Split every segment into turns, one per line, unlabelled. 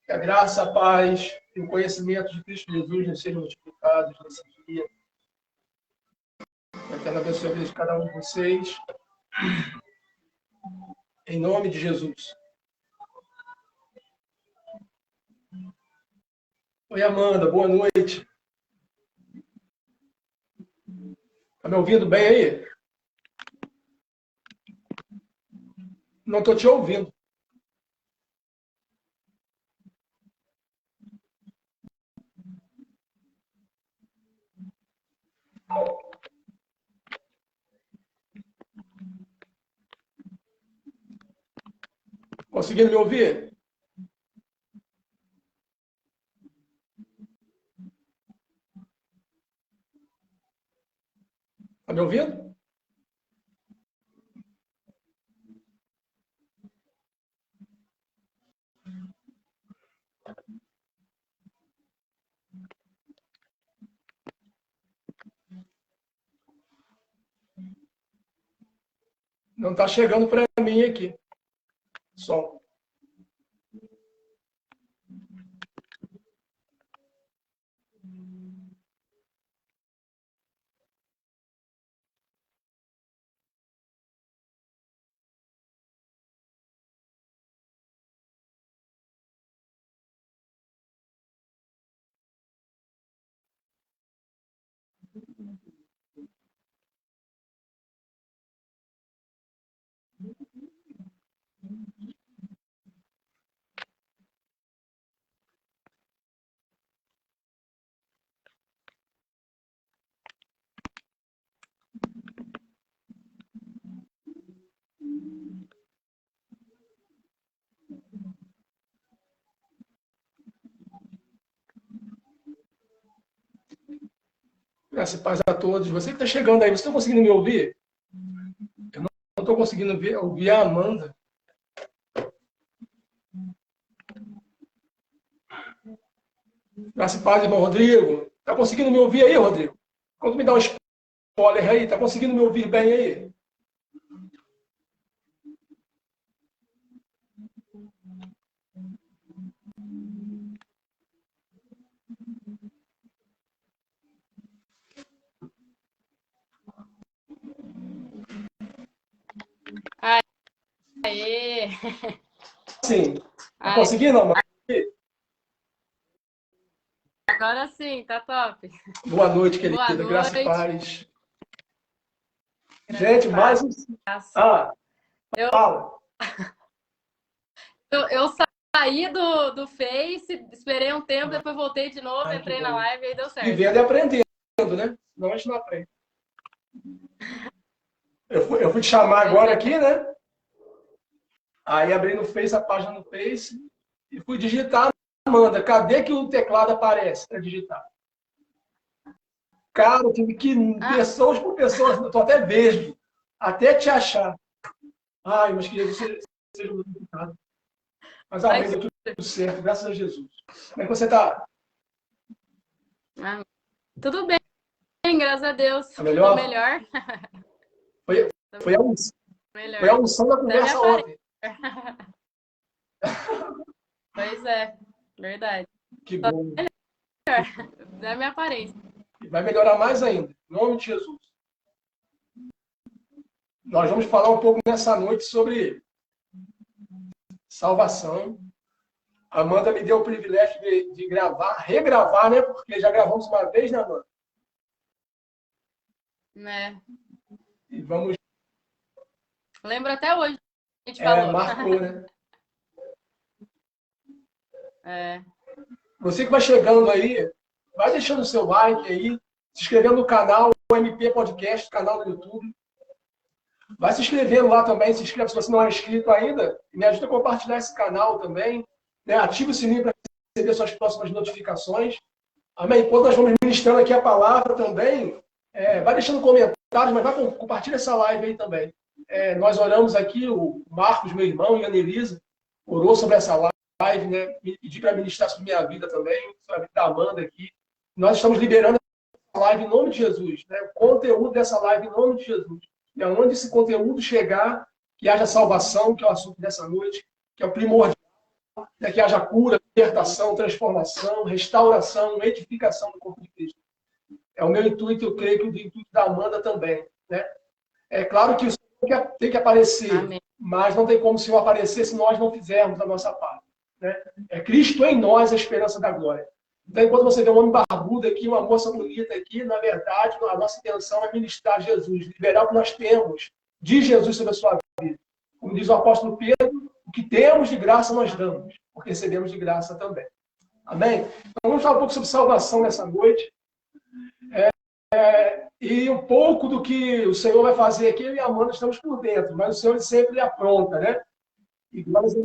Que a graça, a paz e o conhecimento de Cristo Jesus nos sejam multiplicados nesse dia. Que a Eterna abençoe a vida de cada um de vocês. Em nome de Jesus. Oi, Amanda, boa noite. Tá me ouvindo bem aí? Não estou te ouvindo. Conseguindo me ouvir? Tá me ouvindo? Não está chegando para mim aqui. Som. Graças e paz a todos. Você que está chegando aí, você está conseguindo me ouvir? Eu não estou conseguindo ouvir a Amanda. Graças e paz, irmão Rodrigo. Está conseguindo me ouvir aí, Rodrigo? Quando me dá um spoiler aí, está conseguindo me ouvir bem aí?
Aê!
Sim. Está conseguindo, Amanda?
Agora sim, tá top.
Boa noite, querida.
Boa noite.
Graças e paz. Gente, mais um...
Fala. Eu saí do Face, esperei um tempo, depois voltei de novo, entrei na live e aí deu certo.
Vivendo e aprendendo, né? Senão a gente não aprende. Eu fui te chamar agora aqui, né? Aí abri no Face, a página no Face, e fui digitar, Amanda, cadê que o teclado aparece para digitar? Cara, eu tive que, pessoas por pessoas, eu tô até vesgo, até te achar. Ai, mas queria que você seja muito complicado. Mas amém, deu tudo certo, graças a Jesus. Como é que você tá?
Tudo bem, graças a Deus.
Tá melhor?
Tô melhor.
Foi a unção da conversa ontem.
Pois é, verdade.
Que bom.
Da minha aparência.
Vai melhorar mais ainda, em nome de Jesus. Nós vamos falar um pouco nessa noite sobre salvação. A Amanda me deu o privilégio de gravar, regravar, né? Porque já gravamos uma vez, né, Amanda?
Né?
E vamos...
Lembro até hoje que a gente falou.
Marcou, né?
É.
Você que vai chegando aí, vai deixando o seu like aí, se inscrevendo no canal, o MP Podcast, canal do YouTube. Vai se inscrevendo lá também, se inscreve se você não é inscrito ainda. Me ajuda a compartilhar esse canal também. Né? Ative o sininho para receber suas próximas notificações. Amém? Enquanto nós vamos ministrando aqui a palavra também, vai deixando comentários, mas vai compartilhar essa live aí também. Nós oramos aqui, o Marcos, meu irmão, e a Anelisa, orou sobre essa live, né? Me pediu para ministrar sobre minha vida também, sobre a vida da Amanda aqui. Nós estamos liberando essa live em nome de Jesus, né? O conteúdo dessa live em nome de Jesus. E aonde esse conteúdo chegar, que haja salvação, que é o assunto dessa noite, que é o primordial, né? Que haja cura, libertação, transformação, restauração, edificação do corpo de Cristo. É o meu intuito, eu creio que o intuito da Amanda também, né? É claro que o Senhor tem que aparecer, amém, mas não tem como o Senhor aparecer se nós não fizermos a nossa parte, né? É Cristo em nós a esperança da glória. Então, enquanto você vê um homem barbudo aqui, uma moça bonita aqui, na verdade, a nossa intenção é ministrar Jesus, liberar o que nós temos de Jesus sobre a sua vida. Como diz o apóstolo Pedro, o que temos de graça nós damos, porque recebemos de graça também. Amém? Então, vamos falar um pouco sobre salvação nessa noite. E um pouco do que o Senhor vai fazer aqui, eu e a Amanda estamos por dentro, mas o Senhor sempre apronta, né? E nós,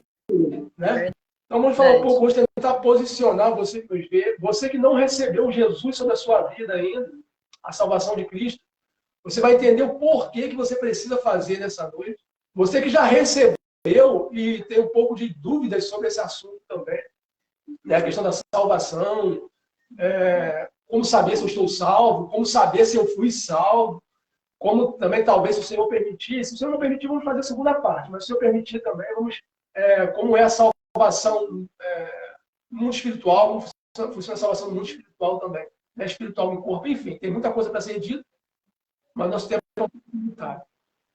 né? Então, vamos falar um pouco, vamos tentar posicionar você que nos vê. Você que não recebeu Jesus sobre a sua vida ainda, a salvação de Cristo, você vai entender o porquê que você precisa fazer nessa noite. Você que já recebeu e tem um pouco de dúvidas sobre esse assunto também, né? A questão da salvação, como saber se eu estou salvo, como saber se eu fui salvo, como também, talvez, se o Senhor permitir. Se o Senhor não permitir, vamos fazer a segunda parte, mas se o Senhor permitir também, vamos... como é a salvação no mundo espiritual, como funciona a salvação no mundo espiritual também. Né? Espiritual no corpo, enfim, tem muita coisa para ser dita, mas nosso tempo é muito limitado.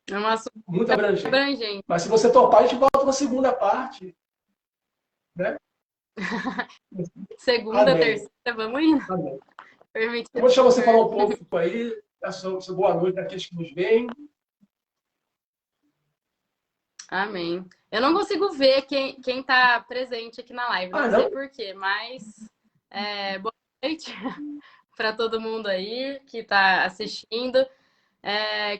É um assunto
muito abrangente. Mas se você topar, a gente volta na segunda parte. Né?
Segunda, amém, terceira, vamos indo.
Amém. Eu vou deixar você falar um pouco aí, essa boa noite daqueles que nos veem.
Amém. Eu não consigo ver quem está presente aqui na live, não sei por quê, mas boa noite para todo mundo aí que está assistindo.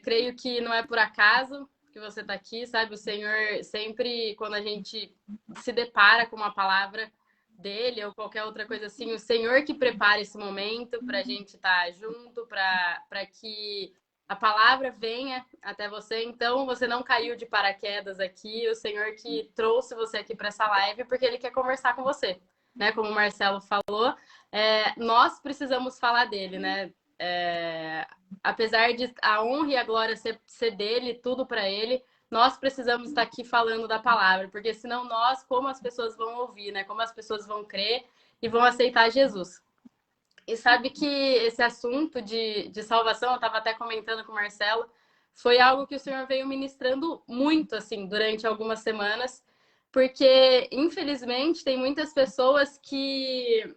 Creio que não é por acaso que você está aqui, sabe? O Senhor sempre, quando a gente se depara com uma palavra dele ou qualquer outra coisa assim, o Senhor que prepara esse momento para a gente estar junto, para que a palavra venha até você. Então, você não caiu de paraquedas aqui, o Senhor que trouxe você aqui para essa live, porque Ele quer conversar com você, né? Como o Marcelo falou, nós precisamos falar dele, né? Apesar de a honra e a glória ser dele, tudo para Ele, nós precisamos estar aqui falando da palavra, porque senão como as pessoas vão ouvir, né? Como as pessoas vão crer e vão aceitar Jesus. E sabe que esse assunto de salvação, eu estava até comentando com o Marcelo, foi algo que o Senhor veio ministrando muito, assim, durante algumas semanas, porque, infelizmente, tem muitas pessoas que,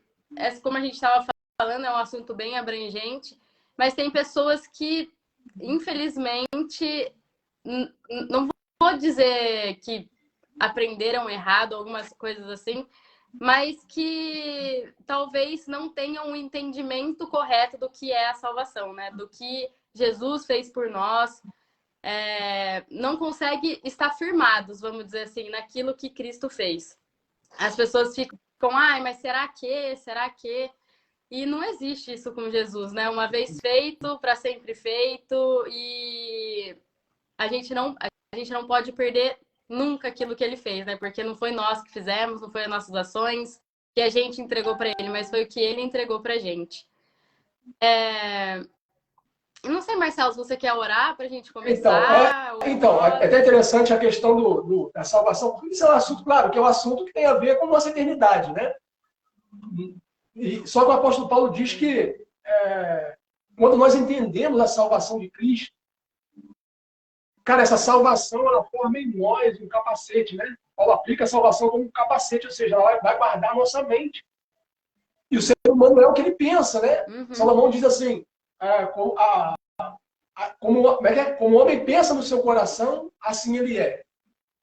como a gente estava falando, é um assunto bem abrangente, mas tem pessoas que, infelizmente, não vou dizer que aprenderam errado, algumas coisas assim, mas que talvez não tenham um entendimento correto do que é a salvação, né? Do que Jesus fez por nós. Não consegue estar firmados, vamos dizer assim, naquilo que Cristo fez. As pessoas ficam, mas será que? Será que? E não existe isso com Jesus, né? Uma vez feito, para sempre feito, e a gente não pode perder nunca aquilo que ele fez, né? Porque não foi nós que fizemos, não foi as nossas ações que a gente entregou para ele, mas foi o que ele entregou pra gente. Não sei, Marcelo, se você quer orar para a gente começar.
Então, é até interessante a questão da salvação, porque isso é um assunto, claro, que é um assunto que tem a ver com a nossa eternidade, né? Só que o apóstolo Paulo diz que quando nós entendemos a salvação de Cristo, cara, essa salvação, ela forma em nós um capacete, né? Paulo aplica a salvação como um capacete, ou seja, ela vai guardar a nossa mente. E o ser humano é o que ele pensa, né?
Uhum.
Salomão diz assim, como o homem pensa no seu coração, assim ele é.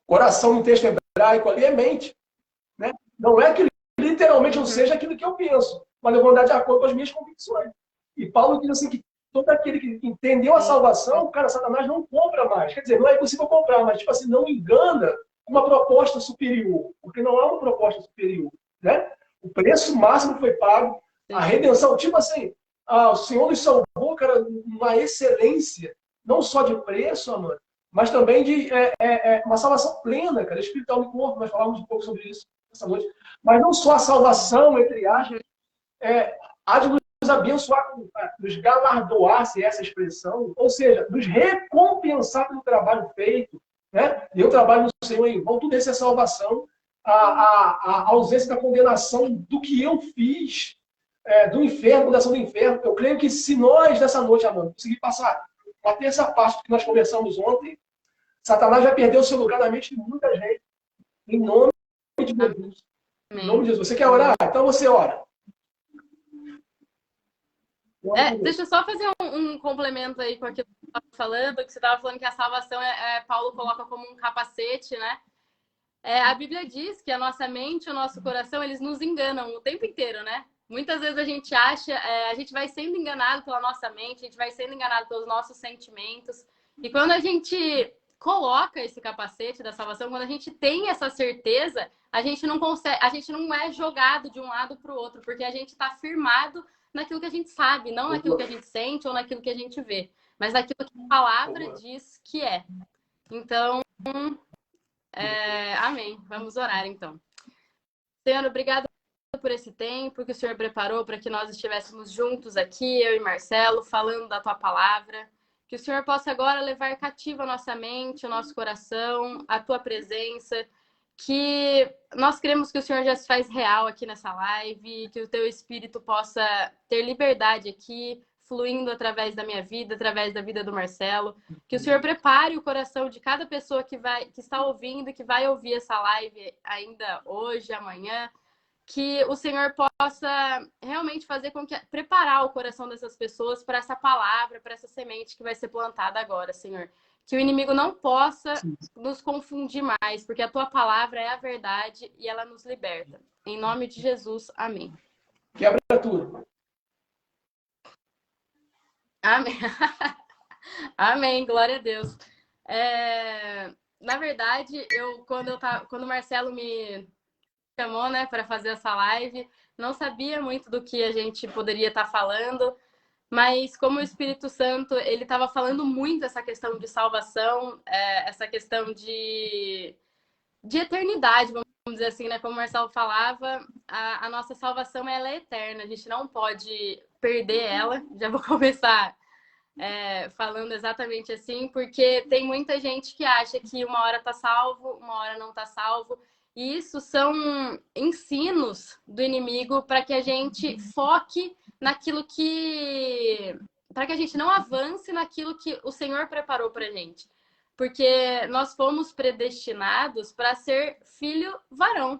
Coração no texto hebraico ali é mente. Né? Não é que literalmente eu seja aquilo que eu penso, mas eu vou andar de acordo com as minhas convicções. E Paulo diz assim que todo aquele que entendeu a salvação, cara, Satanás não compra mais. Quer dizer, não é impossível comprar, mas, tipo assim, não engana uma proposta superior, porque não há uma proposta superior, né? O preço máximo foi pago, a redenção, tipo assim, o Senhor nos salvou, cara, uma excelência, não só de preço, amor, mas também de uma salvação plena, cara, espiritual e corpo. Nós falamos um pouco sobre isso essa noite. Mas não só a salvação, entre aspas, há de nos abençoar, nos galardoar, se é essa expressão, ou seja, nos recompensar pelo trabalho feito, né? E o trabalho do Senhor em vão, tudo isso é salvação, a ausência da condenação do que eu fiz, do inferno, condenação do inferno. Eu creio que se nós, nessa noite, amado, conseguir passar uma terça parte que nós conversamos ontem, Satanás vai perder o seu lugar na mente de muita gente. Em nome de Jesus. Em nome de Jesus. Você quer orar? Então você ora.
Deixa eu só fazer um complemento aí com aquilo que você estava falando, que você estava falando que a salvação, Paulo coloca como um capacete, né? A Bíblia diz que a nossa mente e o nosso coração, eles nos enganam o tempo inteiro, né? Muitas vezes a gente acha, a gente vai sendo enganado pela nossa mente, a gente vai sendo enganado pelos nossos sentimentos. E quando a gente coloca esse capacete da salvação, quando a gente tem essa certeza, a gente não consegue, a gente não é jogado de um lado para o outro, porque a gente está firmado naquilo que a gente sabe, não naquilo que a gente sente ou naquilo que a gente vê, mas naquilo que a palavra diz que é. Então, amém. Vamos orar, então. Senhor, obrigado por esse tempo que o Senhor preparou para que nós estivéssemos juntos aqui, eu e Marcelo, falando da Tua palavra. Que o Senhor possa agora levar cativa a nossa mente, o nosso coração, a Tua presença. Que nós queremos que o Senhor já se faz real aqui nessa live, que o Teu Espírito possa ter liberdade aqui, fluindo através da minha vida, através da vida do Marcelo. Que o Senhor prepare o coração de cada pessoa que está ouvindo e que vai ouvir essa live ainda hoje, amanhã. Que o Senhor possa realmente fazer com que preparar o coração dessas pessoas para essa palavra, para essa semente que vai ser plantada agora, Senhor. Que o inimigo não possa nos confundir mais, porque a tua palavra é a verdade e ela nos liberta. Em nome de Jesus, amém.
Quebra tudo.
Amém. Amém, glória a Deus. Na verdade, quando o Marcelo me chamou, né, para fazer essa live, não sabia muito do que a gente poderia estar falando, mas como o Espírito Santo, ele estava falando muito essa questão de salvação, essa questão de eternidade, vamos dizer assim, né? Como o Marcelo falava, a nossa salvação, ela é eterna, a gente não pode perder ela. Já vou começar falando exatamente assim, porque tem muita gente que acha que uma hora tá salvo, uma hora não tá salvo. E isso são ensinos do inimigo para que a gente foque naquilo que... para que a gente não avance naquilo que o Senhor preparou para gente. Porque nós fomos predestinados para ser filho varão,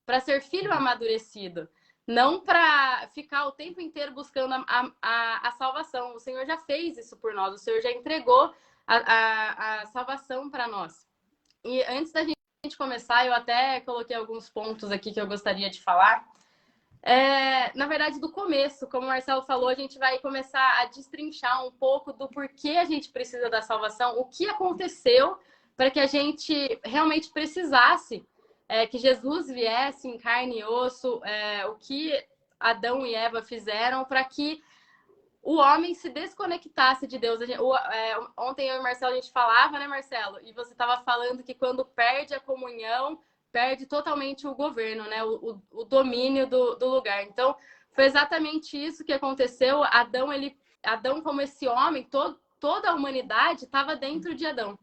para ser filho amadurecido. Não para ficar o tempo inteiro buscando a salvação. O Senhor já fez isso por nós. O Senhor já entregou a salvação para nós. E antes da gente começar, eu até coloquei alguns pontos aqui que eu gostaria de falar. Na verdade, do começo, como o Marcelo falou, a gente vai começar a destrinchar um pouco do porquê a gente precisa da salvação, o que aconteceu para que a gente realmente precisasse que Jesus viesse em carne e osso, o que Adão e Eva fizeram para que o homem se desconectasse de Deus. Ontem eu e o Marcelo, a gente falava, né, Marcelo? E você estava falando que quando perde a comunhão, perde totalmente o governo, né? O domínio do lugar. Então, foi exatamente isso que aconteceu. Adão como esse homem, toda a humanidade estava dentro de Adão.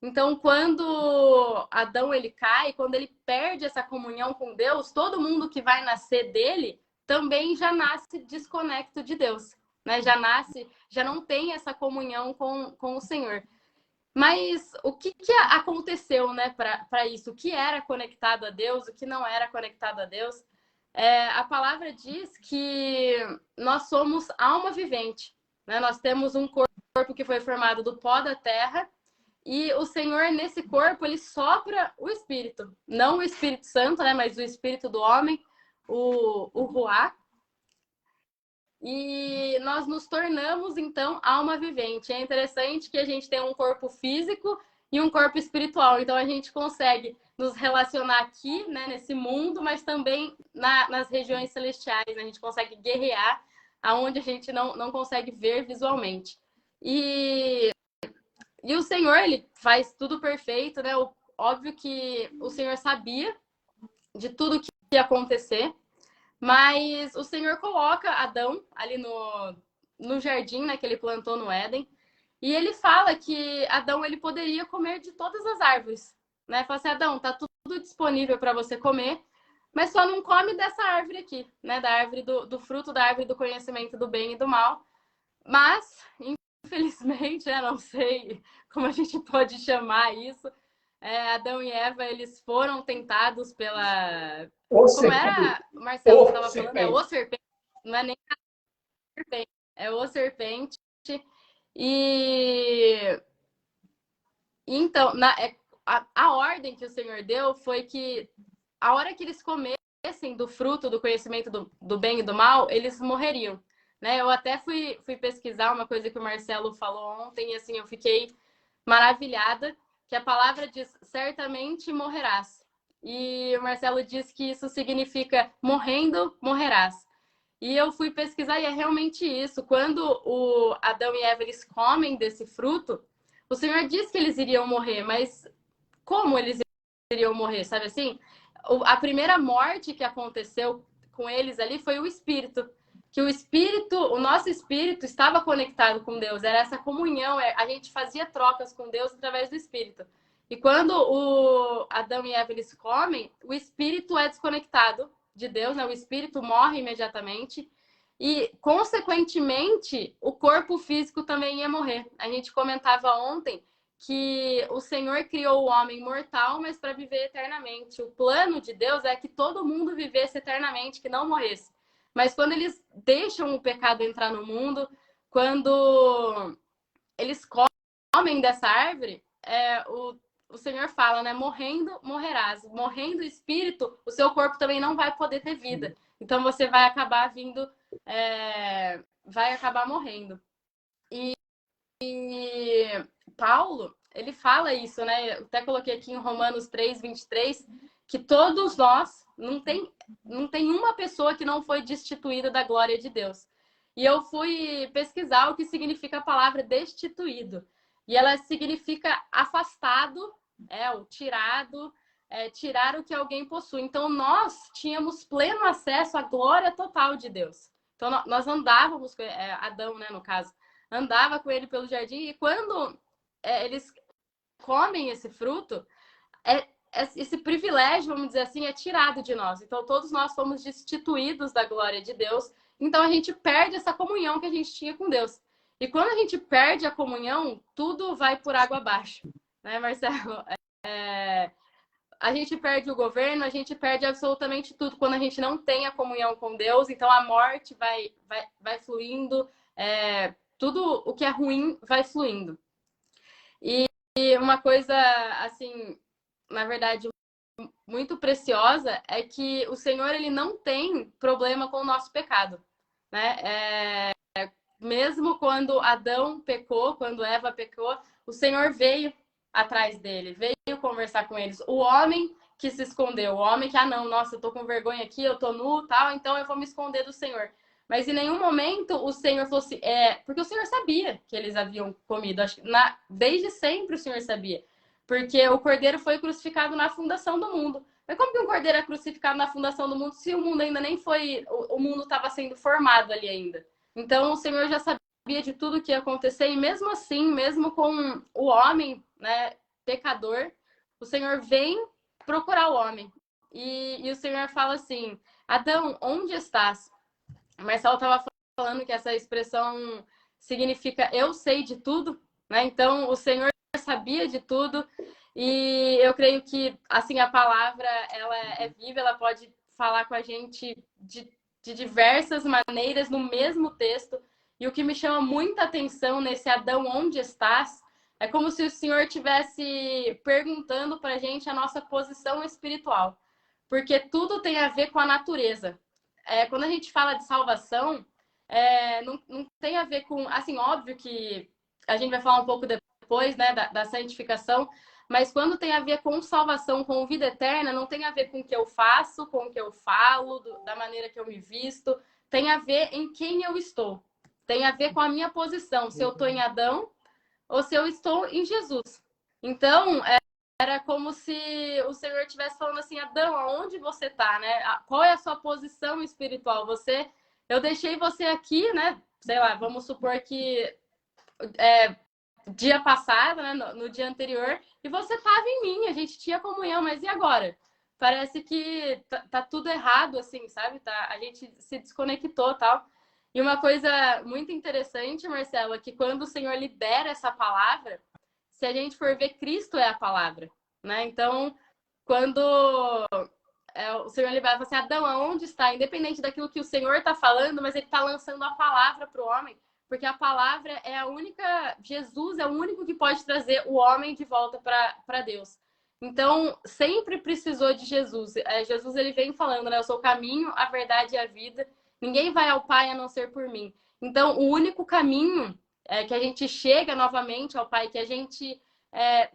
Então, quando Adão ele cai, quando ele perde essa comunhão com Deus, todo mundo que vai nascer dele também já nasce desconecto de Deus, né? Já não tem essa comunhão com o Senhor. Mas o que aconteceu, né, para isso? O que era conectado a Deus, o que não era conectado a Deus? A palavra diz que nós somos alma vivente, né? Nós temos um corpo que foi formado do pó da terra. E o Senhor, nesse corpo, ele sopra o Espírito. Não o Espírito Santo, né? Mas o Espírito do homem, o Ruá. e nós nos tornamos, então, alma vivente. É interessante que a gente tem um corpo físico e um corpo espiritual. Então, a gente consegue nos relacionar aqui, né, nesse mundo, mas também nas regiões celestiais. Né? A gente consegue guerrear aonde a gente não consegue ver visualmente. E o Senhor, ele faz tudo perfeito, né? Óbvio que o Senhor sabia de tudo que ia acontecer, mas o Senhor coloca Adão ali no jardim, né, que ele plantou no Éden, e ele fala que Adão ele poderia comer de todas as árvores, né? Fala assim, Adão, tá tudo disponível para você comer, mas só não come dessa árvore aqui, né? Da árvore do fruto da árvore do conhecimento do bem e do mal. Mas, infelizmente, eu não sei como a gente pode chamar isso. Adão e Eva, eles foram tentados pela... Como era, Marcelo, que estava falando? É o serpente. Não é nem a serpente. É o serpente. E então, a ordem que o Senhor deu foi que a hora que eles comessem do fruto do conhecimento do bem e do mal, eles morreriam. Né? Eu até fui pesquisar uma coisa que o Marcelo falou ontem, e assim, eu fiquei maravilhada, que a palavra diz, certamente morrerás. E o Marcelo diz que isso significa morrendo, morrerás. E eu fui pesquisar e é realmente isso. Quando o Adão e Eva eles comem desse fruto, o Senhor diz que eles iriam morrer, mas como eles iriam morrer, sabe assim? A primeira morte que aconteceu com eles ali foi o espírito. Que o nosso espírito estava conectado com Deus, era essa comunhão, a gente fazia trocas com Deus através do espírito. E quando o Adão e Eva eles comem, o espírito é desconectado de Deus, né? O espírito morre imediatamente e, consequentemente, o corpo físico também ia morrer. A gente comentava ontem que o Senhor criou o homem mortal, mas para viver eternamente. O plano de Deus é que todo mundo vivesse eternamente, que não morresse. Mas quando eles deixam o pecado entrar no mundo, quando eles comem dessa árvore, o Senhor fala, né? Morrendo, morrerás. Morrendo o espírito, o seu corpo também não vai poder ter vida. Então você vai acabar vai acabar morrendo. E Paulo, ele fala isso, né? Eu até coloquei aqui em Romanos 3:23, que todos nós, não tem uma pessoa que não foi destituída da glória de Deus. E eu fui pesquisar o que significa a palavra destituído. E ela significa afastado, o tirado, tirar o que alguém possui. Então, nós tínhamos pleno acesso à glória total de Deus. Então, nós andávamos, Adão, né, no caso, andava com ele pelo jardim, e quando eles comem esse fruto, esse privilégio, vamos dizer assim, é tirado de nós. Então, todos nós fomos destituídos da glória de Deus. Então, a gente perde essa comunhão que a gente tinha com Deus. E quando a gente perde a comunhão, tudo vai por água abaixo. Né, Marcelo? A gente perde o governo, a gente perde absolutamente tudo quando a gente não tem a comunhão com Deus. Então, a morte vai fluindo, tudo o que é ruim vai fluindo. E uma coisa, assim, na verdade, muito preciosa é que o Senhor ele não tem problema com o nosso pecado, né? Mesmo quando Adão pecou, quando Eva pecou, o Senhor veio atrás dele, veio conversar com eles. O homem que se escondeu, o homem que, não, nossa, eu tô com vergonha aqui, eu tô nu, tal, então eu vou me esconder do Senhor. Mas em nenhum momento o Senhor falou assim, porque o Senhor sabia que eles haviam comido. Acho que desde sempre o Senhor sabia. Porque o cordeiro foi crucificado na fundação do mundo. Mas como que um cordeiro é crucificado na fundação do mundo se o mundo ainda nem foi... O mundo estava sendo formado ali ainda. Então o Senhor já sabia de tudo que ia acontecer. E mesmo assim, mesmo com o homem, né, pecador, o Senhor vem procurar o homem. E o Senhor fala assim, Adão, onde estás? O Marcelo estava falando que essa expressão significa eu sei de tudo, né? Então, o Senhor sabia de tudo e eu creio que, assim, a palavra, ela é viva, ela pode falar com a gente de diversas maneiras no mesmo texto. E o que me chama muita atenção nesse Adão, onde estás? É como se o Senhor estivesse perguntando para a gente a nossa posição espiritual. Porque tudo tem a ver com a natureza. Quando a gente fala de salvação, não tem a ver com... Assim, óbvio que a gente vai falar um pouco depois, né, da santificação, mas quando tem a ver com salvação, com vida eterna, não tem a ver com o que eu faço, com o que eu falo, da maneira que eu me visto, tem a ver em quem eu estou. Tem a ver com a minha posição, se eu estou em Adão ou se eu estou em Jesus. Então, era como se o Senhor estivesse falando assim, Adão, aonde você está, né? Qual é a sua posição espiritual? Eu deixei você aqui, né? Sei lá, vamos supor que dia passado, né? No dia anterior, e você estava em mim, a gente tinha comunhão, mas e agora? Parece que tá tudo errado, assim, sabe? A gente se desconectou, tal. E uma coisa muito interessante, Marcelo, é que quando o Senhor libera essa palavra, se a gente for ver, Cristo é a palavra, né? Então, quando o Senhor libera, fala assim, Adão, aonde está? Independente daquilo que o Senhor está falando, mas ele está lançando a palavra para o homem, porque a palavra é a única... Jesus é o único que pode trazer o homem de volta para Deus. Então, sempre precisou de Jesus. Jesus, ele vem falando, né? Eu sou o caminho, a verdade e a vida. Ninguém vai ao Pai a não ser por mim. Então, o único caminho que a gente chega novamente ao Pai, que a gente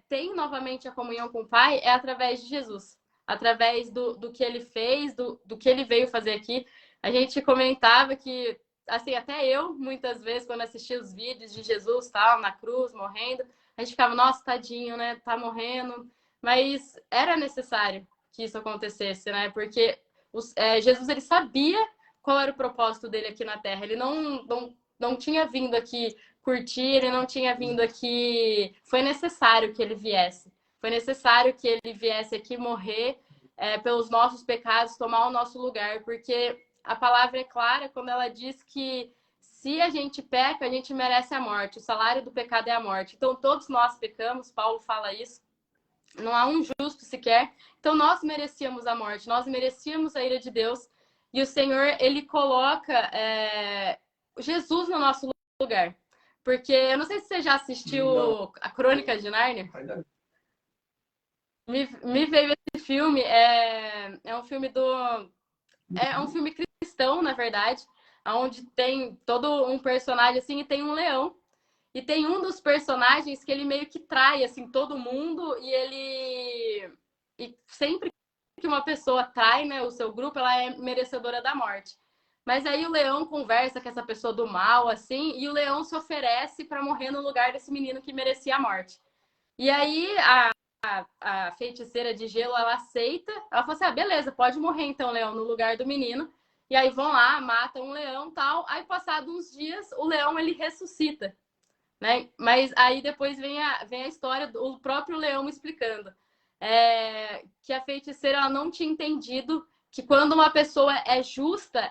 tem novamente a comunhão com o Pai, é através de Jesus. Através do que ele fez, do que ele veio fazer aqui. A gente comentava que, assim, até eu, muitas vezes, quando assistia os vídeos de Jesus, tal, na cruz, morrendo, a gente ficava, nossa, tadinho, né? Tá morrendo. Mas era necessário que isso acontecesse, né? Porque Jesus, ele sabia qual era o propósito dele aqui na Terra. Ele não tinha vindo aqui curtir, ele não tinha vindo aqui... Foi necessário que ele viesse. Foi necessário que ele viesse aqui morrer pelos nossos pecados, tomar o nosso lugar, porque a palavra é clara quando ela diz que se a gente peca, a gente merece a morte. O salário do pecado é a morte. Então, todos nós pecamos, Paulo fala isso. Não há um justo sequer. Então, nós merecíamos a morte, nós merecíamos a ira de Deus. E o Senhor, ele coloca Jesus no nosso lugar. Porque, eu não sei se você já assistiu a Crônica de Nárnia. Me veio esse filme, é um filme é um filme cristão, na verdade, onde tem todo um personagem assim e tem um leão. E tem um dos personagens que ele meio que trai assim todo mundo e sempre que uma pessoa trai, né, o seu grupo, ela é merecedora da morte. Mas aí o leão conversa com essa pessoa do mal assim, e o leão se oferece para morrer no lugar desse menino que merecia a morte. E aí a feiticeira de gelo, ela aceita. Ela fala assim, beleza, pode morrer então, leão, no lugar do menino. E aí vão lá, matam um leão e tal. Aí, passados uns dias, o leão, ele ressuscita, né? Mas aí depois vem a história do próprio leão explicando que a feiticeira, ela não tinha entendido que quando uma pessoa é justa,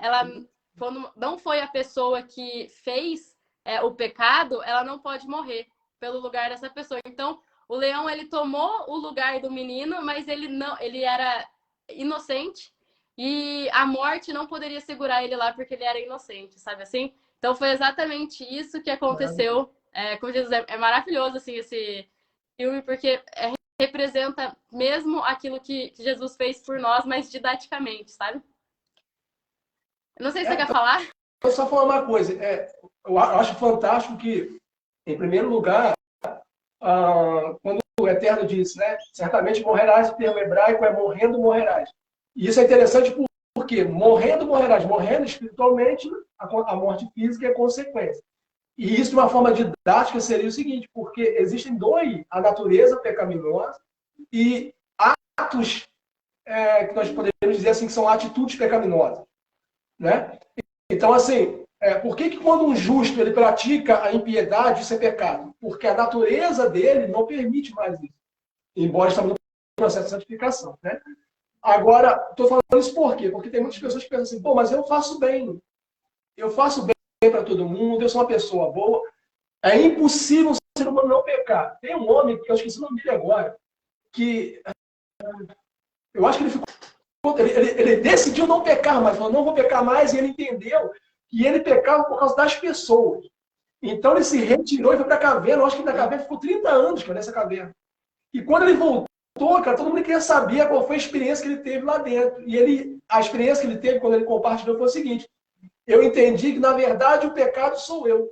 quando não foi a pessoa que fez o pecado, ela não pode morrer pelo lugar dessa pessoa. Então, o leão, ele tomou o lugar do menino, mas ele era inocente e a morte não poderia segurar ele lá porque ele era inocente, sabe assim? Então foi exatamente isso que aconteceu com Jesus. É maravilhoso assim, esse filme, porque representa mesmo aquilo que Jesus fez por nós, mas didaticamente, sabe? Não sei se você quer falar.
Eu só falar uma coisa. Eu acho fantástico que, em primeiro lugar, quando o Eterno disse, né? Certamente morrerás, o termo hebraico é morrendo, morrerás. E isso é interessante porque morrendo, morrerás. Morrendo espiritualmente, a morte física é consequência. E isso, de uma forma didática, seria o seguinte, porque existem dois, a natureza pecaminosa e atos que nós podemos dizer assim, que são atitudes pecaminosas. Né? Então, assim, por que quando um justo ele pratica a impiedade, isso é pecado? Porque a natureza dele não permite mais isso. Embora estamos no processo de santificação. Né? Agora, estou falando isso por quê? Porque tem muitas pessoas que pensam assim, pô, mas eu faço bem. Eu faço bem para todo mundo, eu sou uma pessoa boa. É impossível um ser humano não pecar. Tem um homem, que eu esqueci o nome dele agora, que eu acho que ele ficou... Ele decidiu não pecar mais, falou, não vou pecar mais, e ele entendeu que ele pecava por causa das pessoas. Então ele se retirou e foi para a caverna. Eu acho que na caverna ficou 30 anos, cara, nessa caverna. E quando ele voltou, cara, todo mundo queria saber qual foi a experiência que ele teve lá dentro. E a experiência que ele teve quando ele compartilhou foi o seguinte: eu entendi que, na verdade, o pecado sou eu.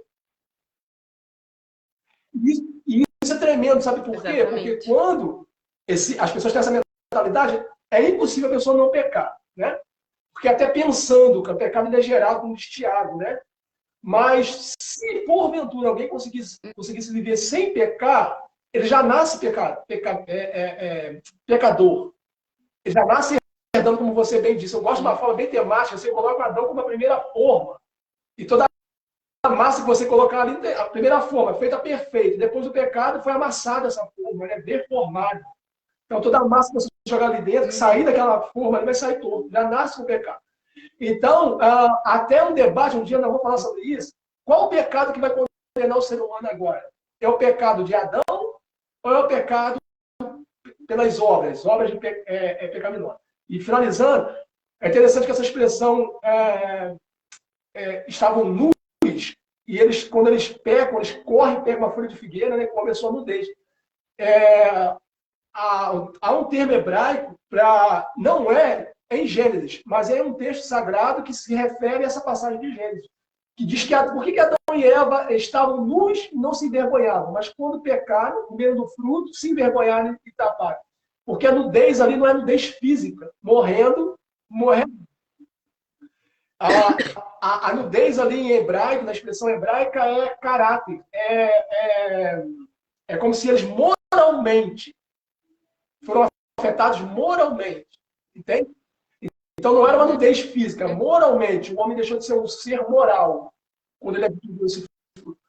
E isso é tremendo, sabe por quê?
Exatamente.
Porque quando as pessoas têm essa mentalidade, é impossível a pessoa não pecar, né? Porque até pensando que o pecado ele é gerado, como diz Tiago, né? Mas se porventura alguém conseguisse viver sem pecar, ele já nasce pecador. Ele já nasce herdando, como você bem disse. Eu gosto de uma forma bem temática, você coloca Adão como a primeira forma. E toda a massa que você colocar ali, a primeira forma, feita perfeita. Depois do pecado, foi amassada essa forma, né? Deformada. Então, toda a massa que você jogar ali dentro, que sair daquela forma, ele vai sair todo. Já nasce com o pecado. Então, até um debate, um dia nós vamos falar sobre isso. Qual o pecado que vai condenar o ser humano agora? É o pecado de Adão ou é o pecado pelas obras? Obras de pecaminosa. E finalizando, é interessante que essa expressão estavam nus, e eles, quando eles pecam, eles correm e pegam uma folha de figueira, né? Começou a nudez. Há um termo hebraico para. Não é em Gênesis, mas é um texto sagrado que se refere a essa passagem de Gênesis, que diz que por que Adão e Eva estavam nus e não se envergonhavam, mas quando pecaram, comendo do fruto, se envergonharam e taparam. Porque a nudez ali não é nudez física, morrendo. A nudez ali em hebraico, na expressão hebraica, é caráter. É como se eles moralmente foram afetados moralmente. Entende? Então não era uma nudez física. Moralmente, o homem deixou de ser um ser moral quando ele adquiriu esse fruto.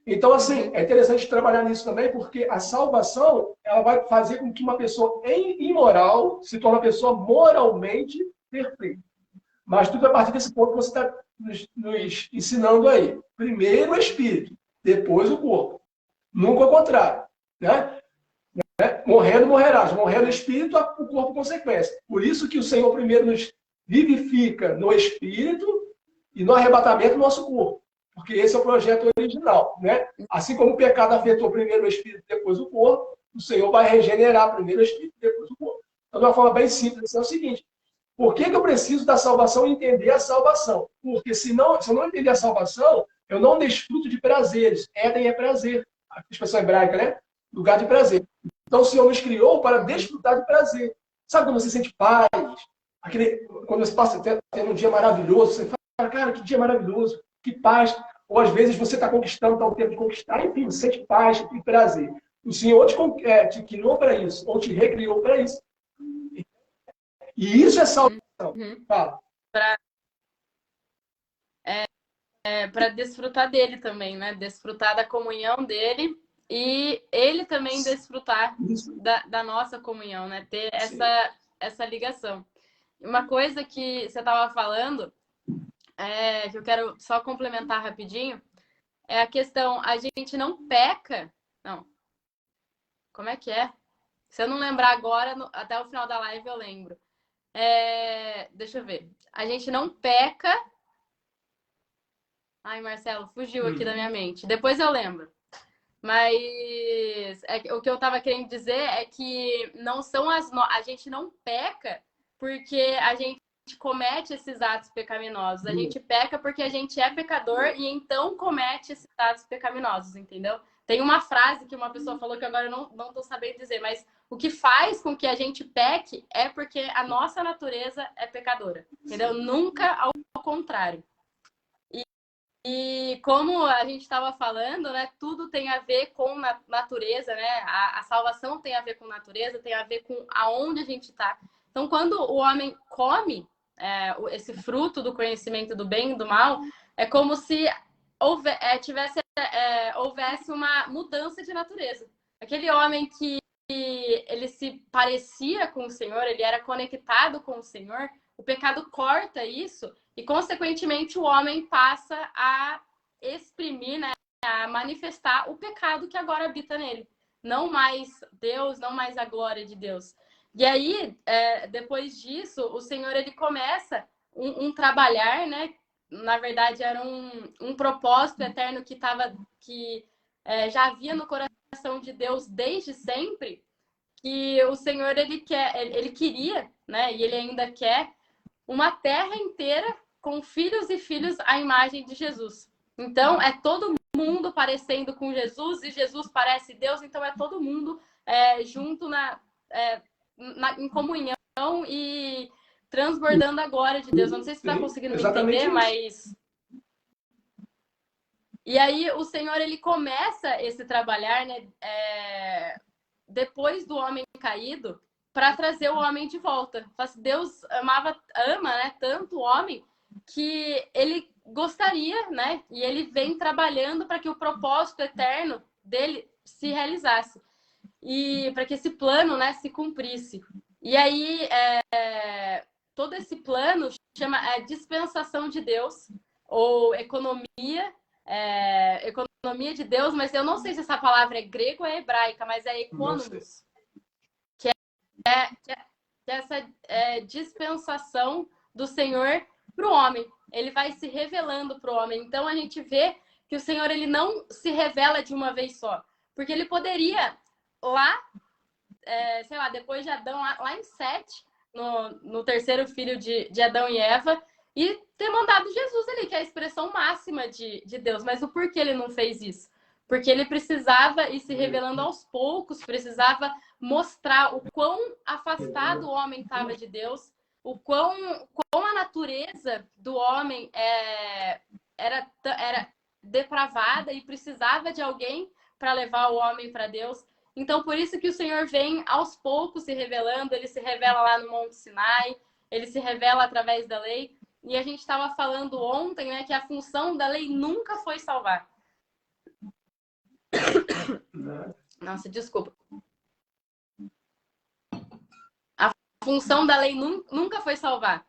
Então, assim, é interessante trabalhar nisso também, porque a salvação ela vai fazer com que uma pessoa imoral se torne uma pessoa moralmente perfeita. Mas tudo a partir desse ponto que você está nos ensinando aí. Primeiro o espírito, depois o corpo. Nunca ao contrário. Né? Morrendo, morrerás. Morrendo o espírito, o corpo consequência. Por isso que o Senhor primeiro nos vivifica no espírito e no arrebatamento do nosso corpo. Porque esse é o projeto original. Né? Assim como o pecado afetou primeiro o espírito e depois o corpo, o Senhor vai regenerar primeiro o espírito e depois o corpo. Então, de uma forma bem simples, é o seguinte: por que eu preciso da salvação e entender a salvação? Porque se eu não entender a salvação, eu não desfruto de prazeres. Éden é prazer. A expressão hebraica, né? Lugar de prazer. Então, o Senhor nos criou para desfrutar de prazer. Sabe quando você sente paz? Quando você passa tendo um dia maravilhoso, você fala, cara, que dia maravilhoso, que paz. Ou às vezes você está conquistando, está o tempo de conquistar, enfim, você sente paz e prazer. O Senhor te criou para isso, ou te recriou para isso. E isso é salvação. Fala.
Para desfrutar dele também, né? Desfrutar da comunhão dele e ele também desfrutar da nossa comunhão, né? Ter essa ligação. Uma coisa que você estava falando, que eu quero só complementar rapidinho, é a questão, a gente não peca. Não. Como é que é? Se eu não lembrar agora, até o final da live eu lembro. Deixa eu ver. A gente não peca. Ai, Marcelo, fugiu aqui da minha mente. Depois eu lembro. Mas o que eu estava querendo dizer é que não são a gente não peca porque a gente comete esses atos pecaminosos. A gente peca porque a gente é pecador e então comete esses atos pecaminosos, entendeu? Tem uma frase que uma pessoa falou que agora eu não estou sabendo dizer, mas o que faz com que a gente peque é porque a nossa natureza é pecadora, entendeu? Nunca ao contrário. E como a gente estava falando, né, tudo tem a ver com natureza, né? A salvação tem a ver com natureza, tem a ver com aonde a gente está. Então, quando o homem come esse fruto do conhecimento do bem e do mal, é como se houvesse uma mudança de natureza. Aquele homem que ele se parecia com o Senhor, ele era conectado com o Senhor, o pecado corta isso e, consequentemente, o homem passa a exprimir, né, a manifestar o pecado que agora habita nele. Não mais Deus, não mais a glória de Deus. E aí, depois disso, o Senhor ele começa um trabalhar, né? Na verdade, era um propósito eterno que já havia no coração de Deus desde sempre, que o Senhor ele queria, né? E ele ainda quer uma terra inteira com filhos e filhos à imagem de Jesus. Então, é todo mundo parecendo com Jesus, e Jesus parece Deus, então é todo mundo junto em comunhão e transbordando a glória de Deus. Eu não sei se você está conseguindo me entender, mas... E aí o Senhor, ele começa esse trabalhar, né, depois do homem caído, para trazer o homem de volta. Deus ama, né, tanto o homem que ele gostaria, né, e ele vem trabalhando para que o propósito eterno dele se realizasse e para que esse plano, né, se cumprisse. E aí todo esse plano chama dispensação de Deus ou economia de Deus, mas eu não sei se essa palavra é grega ou é hebraica, mas é economos, que é essa dispensação do Senhor para o homem. Ele vai se revelando para o homem. Então a gente vê que o Senhor, ele não se revela de uma vez só, porque ele poderia lá, sei lá, depois de Adão, lá em Sete, no terceiro filho de Adão e Eva, e ter mandado Jesus ali, que é a expressão máxima de Deus. Mas o porquê ele não fez isso? Porque ele precisava ir se revelando aos poucos, precisava mostrar o quão afastado o homem estava de Deus, o quão a natureza do homem era depravada e precisava de alguém para levar o homem para Deus. Então, por isso que o Senhor vem aos poucos se revelando. Ele se revela lá no Monte Sinai, ele se revela através da lei. E a gente estava falando ontem, né, que a função da lei nunca foi salvar. Nossa, desculpa. A função da lei nunca foi salvar.